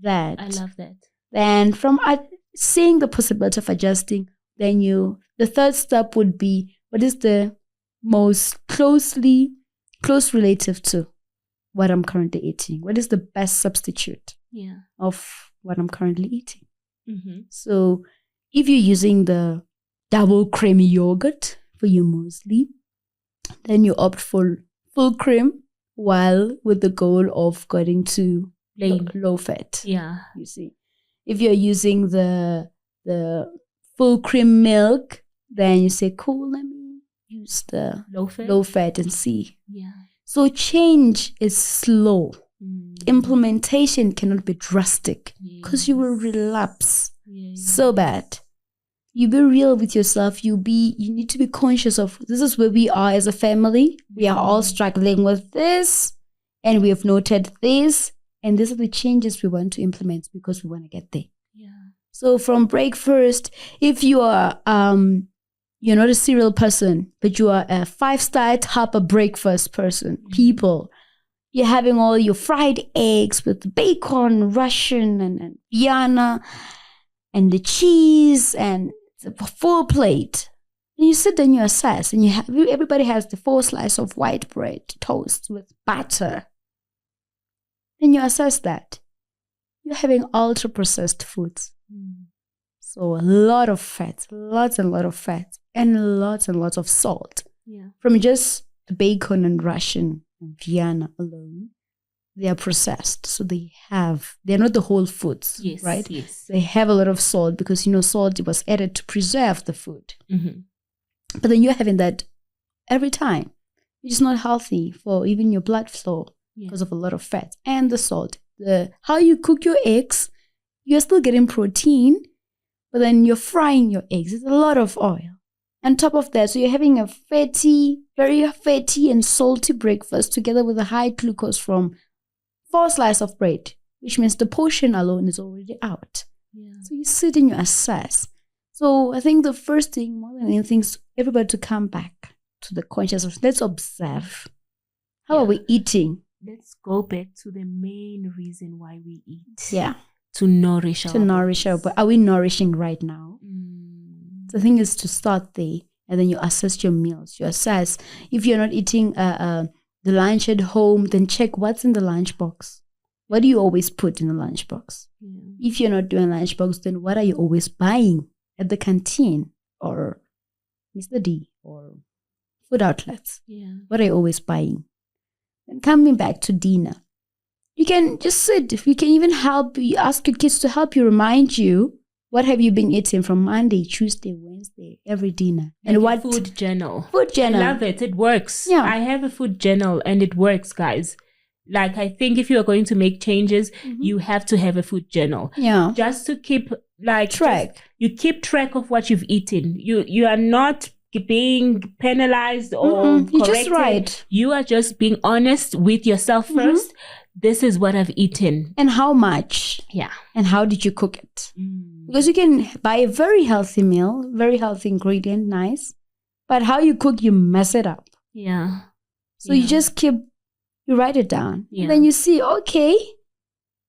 that? I love that. Then from seeing the possibility of adjusting, then the third step would be, what is the most close relative to what I'm currently eating? What is the best substitute of what I'm currently eating? Mm-hmm. So if you're using the double creamy yogurt for your muesli, then you opt for full cream, while with the goal of getting to low fat. Yeah. You see, if you're using the full cream milk, then you say, cool, let me use the low fat and see. Yeah. So change is slow. Implementation cannot be drastic because you will relapse so bad. You be real with yourself. You need to be conscious of, this is where we are as a family. We are all struggling with this, and we have noted this, and these are the changes we want to implement because we want to get there. Yeah. So from breakfast, if you are you're not a cereal person, but you are a 5-star type of breakfast person, people, you're having all your fried eggs with bacon, Russian and Vienna, and the cheese, and a full plate. And you sit and you assess, and everybody has the 4 slices of white bread, toast with butter. Then you assess that. You're having ultra-processed foods. So a lot of fat, lots and lots of fat, and lots of salt. Yeah. From just the bacon and Russian and Vienna alone, they are processed. So they're not the whole foods, right? Yes. They have a lot of salt because, salt was added to preserve the food. Mm-hmm. But then you're having that every time, which is not healthy for even your blood flow because of a lot of fat and the salt. How you cook your eggs, you're still getting protein, but then you're frying your eggs. It's a lot of oil. On top of that, so you're having a very fatty and salty breakfast together with a high glucose from 4 slices of bread, which means the portion alone is already out. Yeah. So you sit and you assess. So I think the first thing, more than anything, is everybody to come back to the consciousness. Let's observe. How are we eating? Let's go back to the main reason why we eat. Yeah. To nourish our bodies. Are we nourishing right now? The thing is to start there, and then you assess your meals. You assess if you're not eating the lunch at home, then check what's in the lunchbox. What do you always put in the lunchbox? If you're not doing lunchbox, then what are you always buying at the canteen or Mr. D or food outlets? What are you always buying? And coming back to dinner, you can just sit. You can even ask your kids to help you, remind you, what have you been eating from Monday, Tuesday, Wednesday, every dinner? And what food journal. Food journal. I love it. It works. Yeah. I have a food journal and it works, guys. Like, I think if you are going to make changes, you have to have a food journal. Yeah. Just to keep track. You keep track of what you've eaten. You are not being penalized or corrected. You're just right. You are just being honest with yourself first. This is what I've eaten. And how much? Yeah. And how did you cook it? Because you can buy a very healthy meal, very healthy ingredient, nice. But how you cook, you mess it up. Yeah. So you just you write it down. Yeah. And then you see, okay,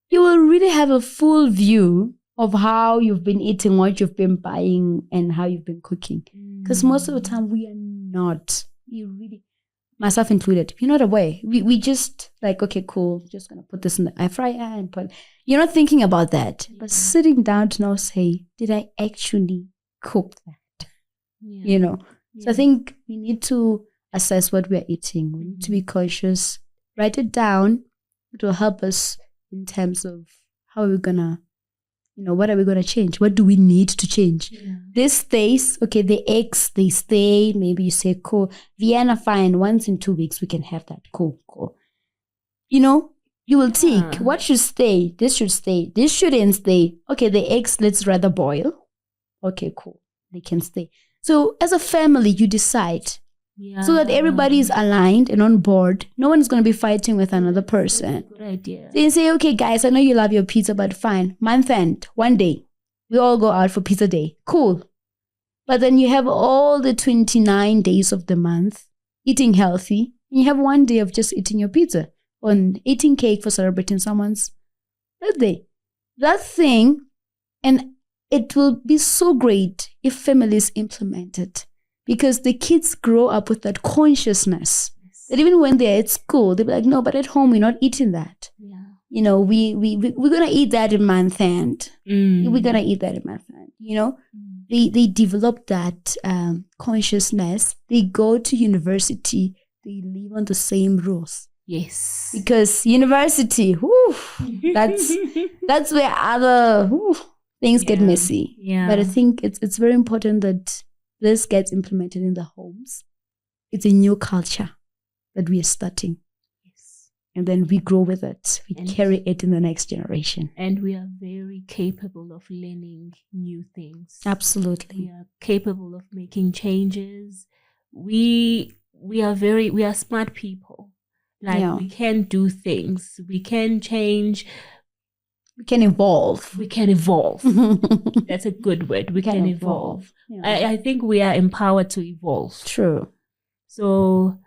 you will really have a full view of how you've been eating, what you've been buying, and how you've been cooking. Because most of the time we are not. We really, myself included, we're not aware. We just like, okay, cool, just gonna put this in the air fryer and put. You're not thinking about that, but sitting down to now say, did I actually cook that? Yeah. You know. Yeah. So I think we need to assess what we're eating. We need to be conscious. Write it down. It will help us in terms of how we're gonna. What are we going to change? What do we need to change? Yeah. This stays, okay, the eggs, they stay. Maybe you say, cool, Vienna, fine, once in 2 weeks, we can have that. Cool. You will take, what should stay? This should stay. This shouldn't stay. Okay, the eggs, let's rather boil. Okay, cool. They can stay. So as a family, you decide. Yeah. So that everybody is aligned and on board. No one is going to be fighting with another person. Good idea. So you say, okay, guys, I know you love your pizza, but fine. Month end, one day, we all go out for pizza day. Cool. But then you have all the 29 days of the month eating healthy. And you have one day of just eating your pizza or eating cake for celebrating someone's birthday. That thing, and it will be so great if families implement it. Because the kids grow up with that consciousness that even when they're at school, they'll be like, no, but at home, we're not eating that. Yeah. We're going to eat that in month end. We're going to eat that in month end. They develop that consciousness. They go to university. They live on the same rules. Yes. Because university, that's where other things get messy. Yeah. But I think it's very important that this gets implemented in the homes. It's a new culture that we are starting. Yes. And then we grow with it. We carry it in the next generation. And we are very capable of learning new things. Absolutely. We are capable of making changes. We are smart people. We can do things. We can change. We can evolve. That's a good word. We can evolve. Yeah. I think we are empowered to evolve. True. So,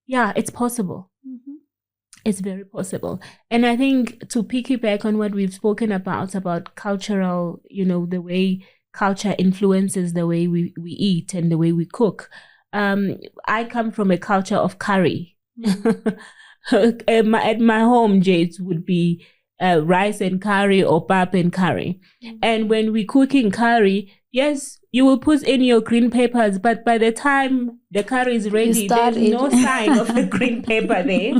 yeah, it's possible. It's very possible. And I think to piggyback on what we've spoken about cultural, the way culture influences the way we eat and the way we cook. I come from a culture of curry. At my home, Jade, would be rice and curry or pap and curry. And when we cooking curry, yes, you will put in your green peppers, but by the time the curry is ready, there's no sign of the green pepper there.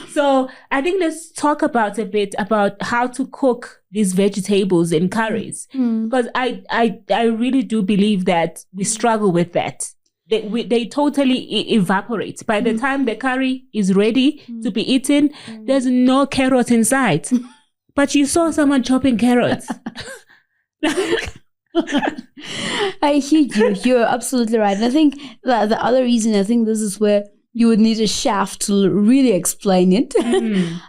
So I think let's talk a bit about how to cook these vegetables in curries. Because I really do believe that we struggle with that. They totally evaporate. By the time the curry is ready to be eaten, there's no carrot inside. But you saw someone chopping carrots. I hear you. You're absolutely right. And I think that the other reason, I think this is where you would need a chef to really explain it.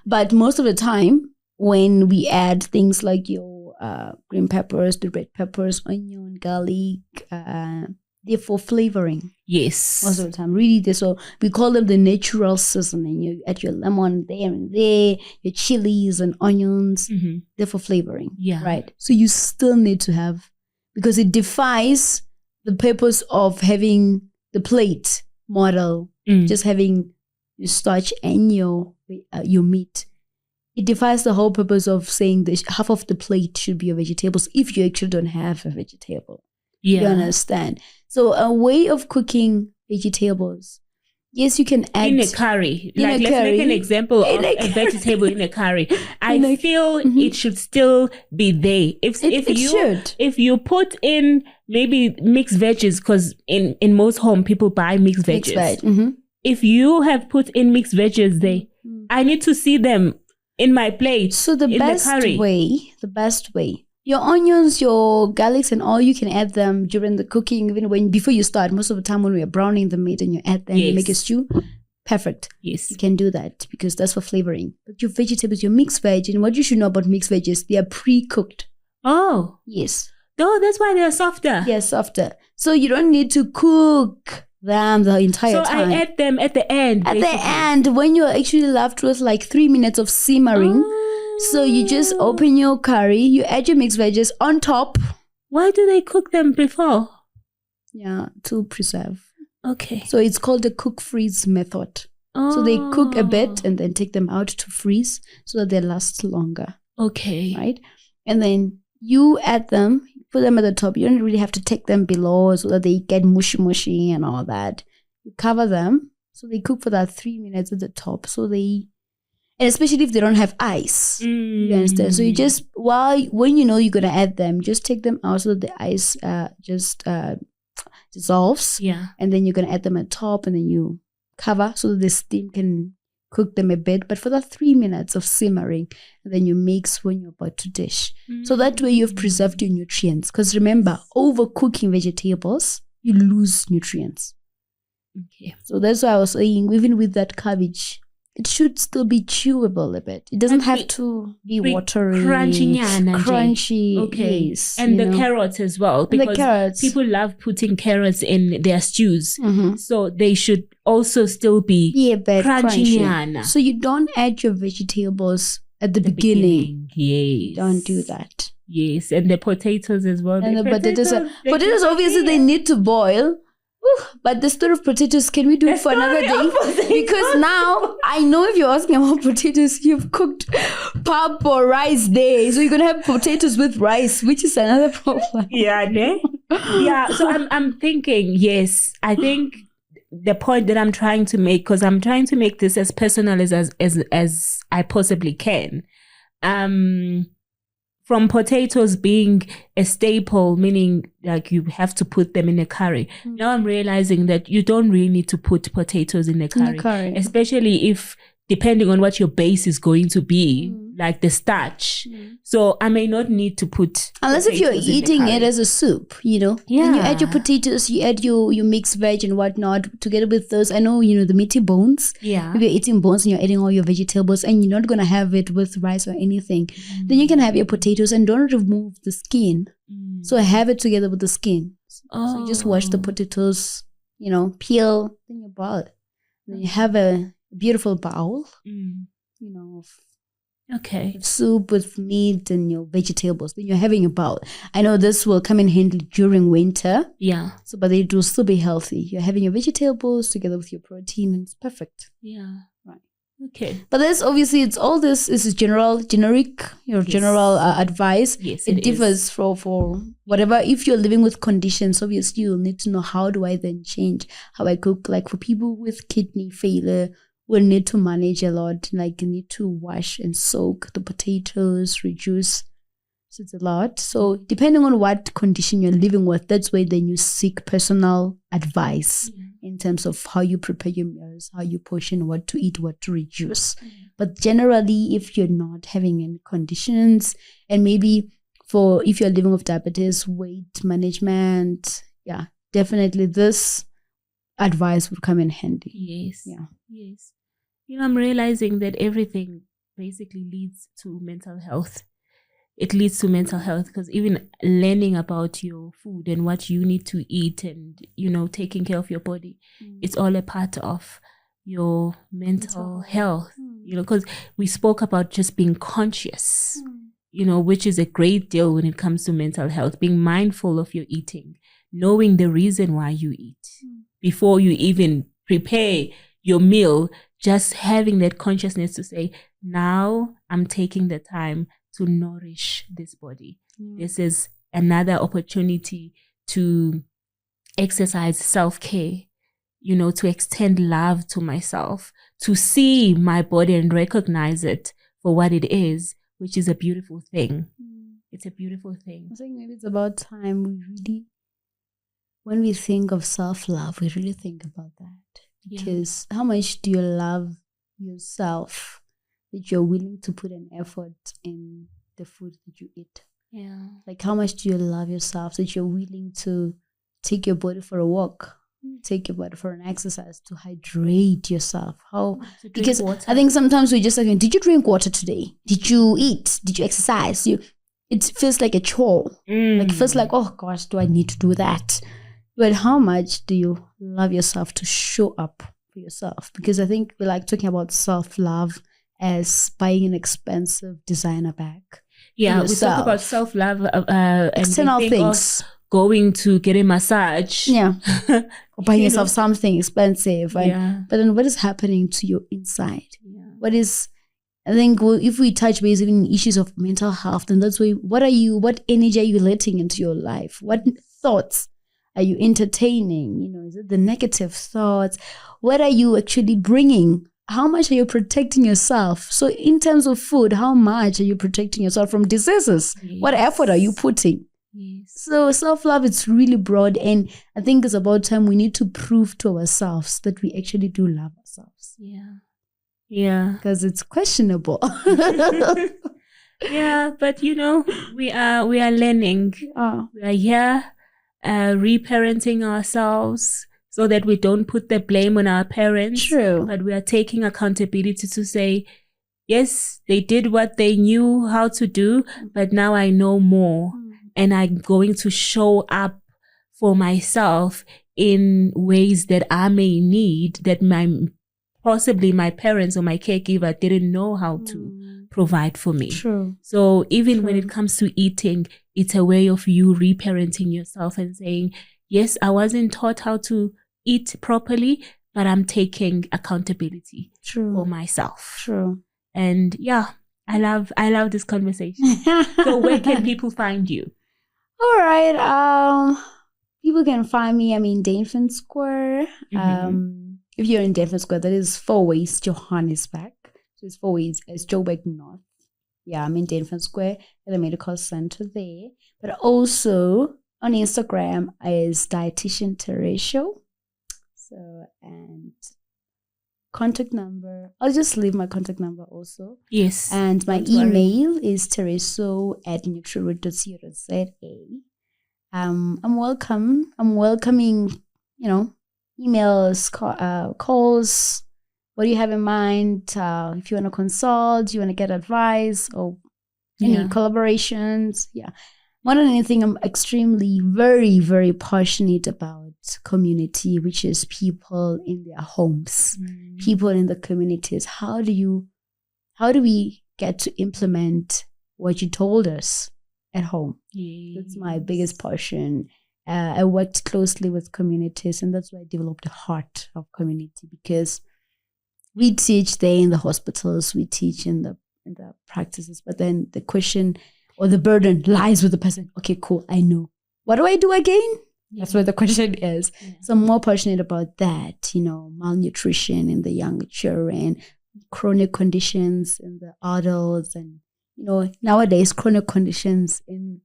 But most of the time, when we add things like your green peppers, the red peppers, onion, garlic, they're for flavoring. Yes. Most of the time, really. So we call them the natural seasoning. You add your lemon there and there, your chilies and onions. They're for flavoring. Yeah. Right. So you still need to have, because it defies the purpose of having the plate model, just having your starch and your meat. It defies the whole purpose of saying that half of the plate should be your vegetables if you actually don't have a vegetable. Yeah. You understand? So a way of cooking vegetables, yes, you can add in a curry. Let's make an example of a vegetable in a curry. I feel it should still be there. If you put in maybe mixed veggies, because in most home people buy mixed veggies. If you have put in mixed veggies there, I need to see them in my plate. So the best way Your onions, your garlics and all, you can add them during the cooking, even before you start. Most of the time when we are browning the meat and you add them, you make a stew. Perfect. Yes. You can do that because that's for flavoring. But your vegetables, your mixed veg, and what you should know about mixed veggies, they are pre-cooked. Oh. Yes. Oh, that's why they're softer. Yeah, softer. So you don't need to cook them the entire time. So I add them at the end. At the end, when you're actually left with like 3 minutes of simmering. So you just open your curry, you add your mixed veggies on top. Why do they cook them before? Yeah, to preserve. Okay. So it's called the cook freeze method. So they cook a bit and then take them out to freeze so that they last longer. Okay. Right? And then you add them, put them at the top. You don't really have to take them below so that they get mushy and all that. You cover them so they cook for that 3 minutes at the top. So they, and especially if they don't have ice, you understand? So you just, when you know you're going to add them, just take them out so that the ice dissolves. Yeah. And then you're going to add them at top and then you cover so that the steam can cook them a bit. But for that 3 minutes of simmering, and then you mix when you're about to dish. So that way you've preserved your nutrients. Because remember, overcooking vegetables, you lose nutrients. Okay. So that's why I was saying, even with that cabbage, it should still be chewable a bit. It doesn't have to be watery, crunchy. Okay. Yes, and the carrots as well. Because people love putting carrots in their stews. So they should also still be a bit crunchy. So you don't add your vegetables at the beginning. Yes. Don't do that. Yes. And the potatoes as well. And the potatoes obviously they need to boil. But the story of potatoes, can we do it for another day? Because now I know if you're asking about potatoes, you've cooked pap or rice day, so you're gonna have potatoes with rice, which is another problem. Yeah, ne? Yeah. So I'm thinking, yes, I think the point that I'm trying to make, because I'm trying to make this as personal as I possibly can. From potatoes being a staple, meaning like you have to put them in a curry. Now I'm realizing that you don't really need to put potatoes in a curry. Especially if, depending on what your base is going to be, like the starch. So I may not need to put unless if you're eating it as a soup, you know. Yeah. And you add your potatoes, you add your mixed veg and whatnot together with those. I know, the meaty bones. Yeah. If you're eating bones and you're adding all your vegetables and you're not going to have it with rice or anything, then you can have your potatoes and don't remove the skin. So have it together with the skin. So you just wash the potatoes, peel, then you boil it. Then you have a beautiful bowl, okay, soup with meat and your vegetables. Then you're having a bowl. I know this will come in handy during winter. Yeah. So, but it will still be healthy. You're having your vegetables together with your protein, and it's perfect. Yeah. Right. Okay. But there's obviously this is generic, general advice. Yes, it differs for whatever. If you're living with conditions, obviously you'll need to know, how do I then change how I cook? Like for people with kidney failure, we'll need to manage a lot. Like you need to wash and soak the potatoes, reduce. So it's a lot. So depending on what condition you're living with, that's where then you seek personal advice in terms of how you prepare your meals, how you portion, what to eat, what to reduce. But generally, if you're not having any conditions, and maybe if you're living with diabetes, weight management, definitely this advice would come in handy. Yes. Yeah. Yes. I'm realizing that everything basically leads to mental health. It leads to mental health, because even learning about your food and what you need to eat and, taking care of your body, it's all a part of your mental health, because we spoke about just being conscious, which is a great deal when it comes to mental health, being mindful of your eating, knowing the reason why you eat before you even prepare your meal, just having that consciousness to say, now I'm taking the time to nourish this body. This is another opportunity to exercise self-care, to extend love to myself, to see my body and recognize it for what it is, which is a beautiful thing. It's a beautiful thing. I think maybe it's about time when we think of self-love, we really think about that. Because how much do you love yourself that you're willing to put an effort in the food that you eat? Yeah. Like, how much do you love yourself that you're willing to take your body for a walk, take your body for an exercise, to hydrate yourself? Because water. I think sometimes we just like, did you drink water today? Did you eat? Did you exercise? It feels like a chore. Like, it feels like, oh gosh, do I need to do that? But how much do you love yourself to show up for yourself? Because I think we like talking about self-love as buying an expensive designer bag. Yeah, we talk about self-love and external things. Going to get a massage. Yeah. Or buying yourself something expensive. Yeah. But then what is happening to your inside? Yeah. I think if we touch base even in issues of mental health, then that's what energy are you letting into your life? What thoughts are you entertaining? Is it the negative thoughts? What are you actually bringing? How much are you protecting yourself? So in terms of food, how much are you protecting yourself from diseases? Yes. What effort are you putting? Yes. So self-love, it's really broad. And I think it's about time we need to prove to ourselves that we actually do love ourselves. Yeah. Yeah. Because it's questionable. Yeah, but we are learning. We are here reparenting ourselves so that we don't put the blame on our parents. True. But we are taking accountability to say, yes, they did what they knew how to do, but now I know more. And I'm going to show up for myself in ways that I may need, that possibly my parents or my caregiver didn't know how to provide for me. True. So even when it comes to eating, it's a way of you reparenting yourself and saying, yes, I wasn't taught how to eat properly, but I'm taking accountability for myself. True. And yeah, I love this conversation. So where can people find you? All right. People can find me. I'm in Danfin Square. If you're in Danfin Square, that is 4 Ways Johannesburg. So it's 4 Ways, it's Joburg North. Yeah, I'm in Danfin Square at the medical center there. But also on Instagram is dietitian Thereso. So, and contact number, I'll just leave my contact number also. Yes. And my email is thereso@nutriroot.co.za. I'm welcoming, emails, calls. What do you have in mind? If you want to consult, you want to get advice or any collaborations. Yeah. More than anything, I'm extremely, very, very passionate about community, which is people in their homes, people in the communities. How do we get to implement what you told us at home? Yes. That's my biggest passion. I worked closely with communities, and that's why I developed the heart of community, because we teach there in the hospitals, we teach in the practices, but then the question or the burden lies with the person. Okay, cool, I know. What do I do again? Yeah. That's what the question is. Yeah. So I'm more passionate about that, malnutrition in the young children, chronic conditions in the adults, and, nowadays chronic conditions in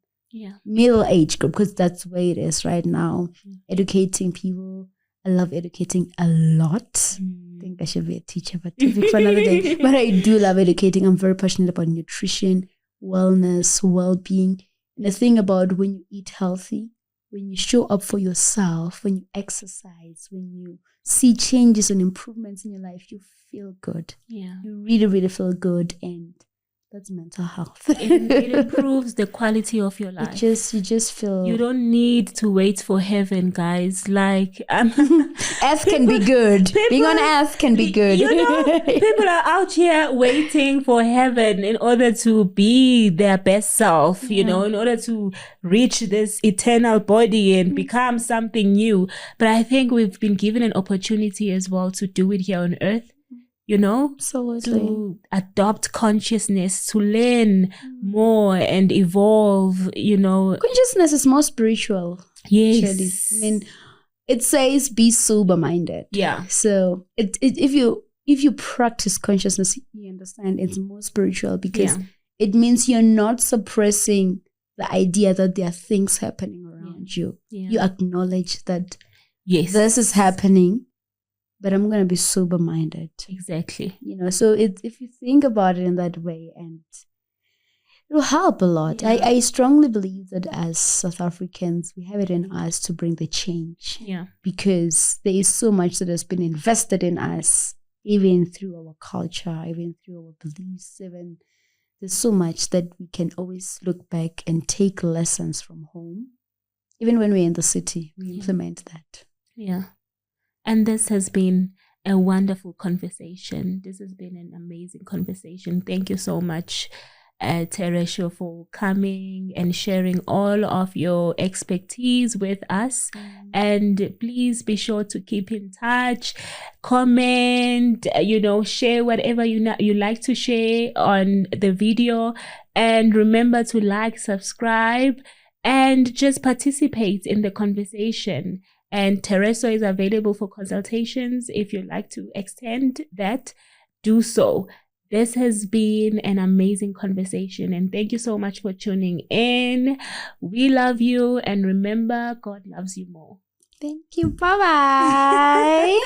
middle age group, because that's where it is right now. Educating people. I love educating a lot. I think I should be a teacher, but topic for another day. But I do love educating. I'm very passionate about nutrition, wellness, well-being. And the thing about when you eat healthy, when you show up for yourself, when you exercise, when you see changes and improvements in your life, you feel good. Yeah. You really, really feel good. And that's mental health. It improves the quality of your life. You just feel... You don't need to wait for heaven, guys. Like... Earth can be good. Being on earth can be good. People are out here waiting for heaven in order to be their best self, in order to reach this eternal body and become something new. But I think we've been given an opportunity as well to do it here on earth. Absolutely. To adopt consciousness, to learn more and evolve, Consciousness is more spiritual. Yes. Actually. I mean, it says be sober-minded. Yeah. So if you practice consciousness, you understand it's more spiritual, because it means you're not suppressing the idea that there are things happening around you. Yeah. You acknowledge that this is happening, but I'm going to be sober-minded. Exactly. So if you think about it in that way, and It will help a lot. Yeah. I strongly believe that as South Africans, we have it in us to bring the change. Yeah. Because there is so much that has been invested in us, even through our culture, even through our beliefs, even there's so much that we can always look back and take lessons from home. Even when we're in the city, we implement that. Yeah. And this has been a wonderful conversation. This has been an amazing conversation. Thank you so much, Thereso, for coming and sharing all of your expertise with us. And please be sure to keep in touch, comment, share whatever you like to share on the video. And remember to like, subscribe, and just participate in the conversation. And Thereso is available for consultations. If you'd like to extend that, do so. This has been an amazing conversation, and thank you so much for tuning in. We love you, and remember, God loves you more. Thank you. Bye-bye.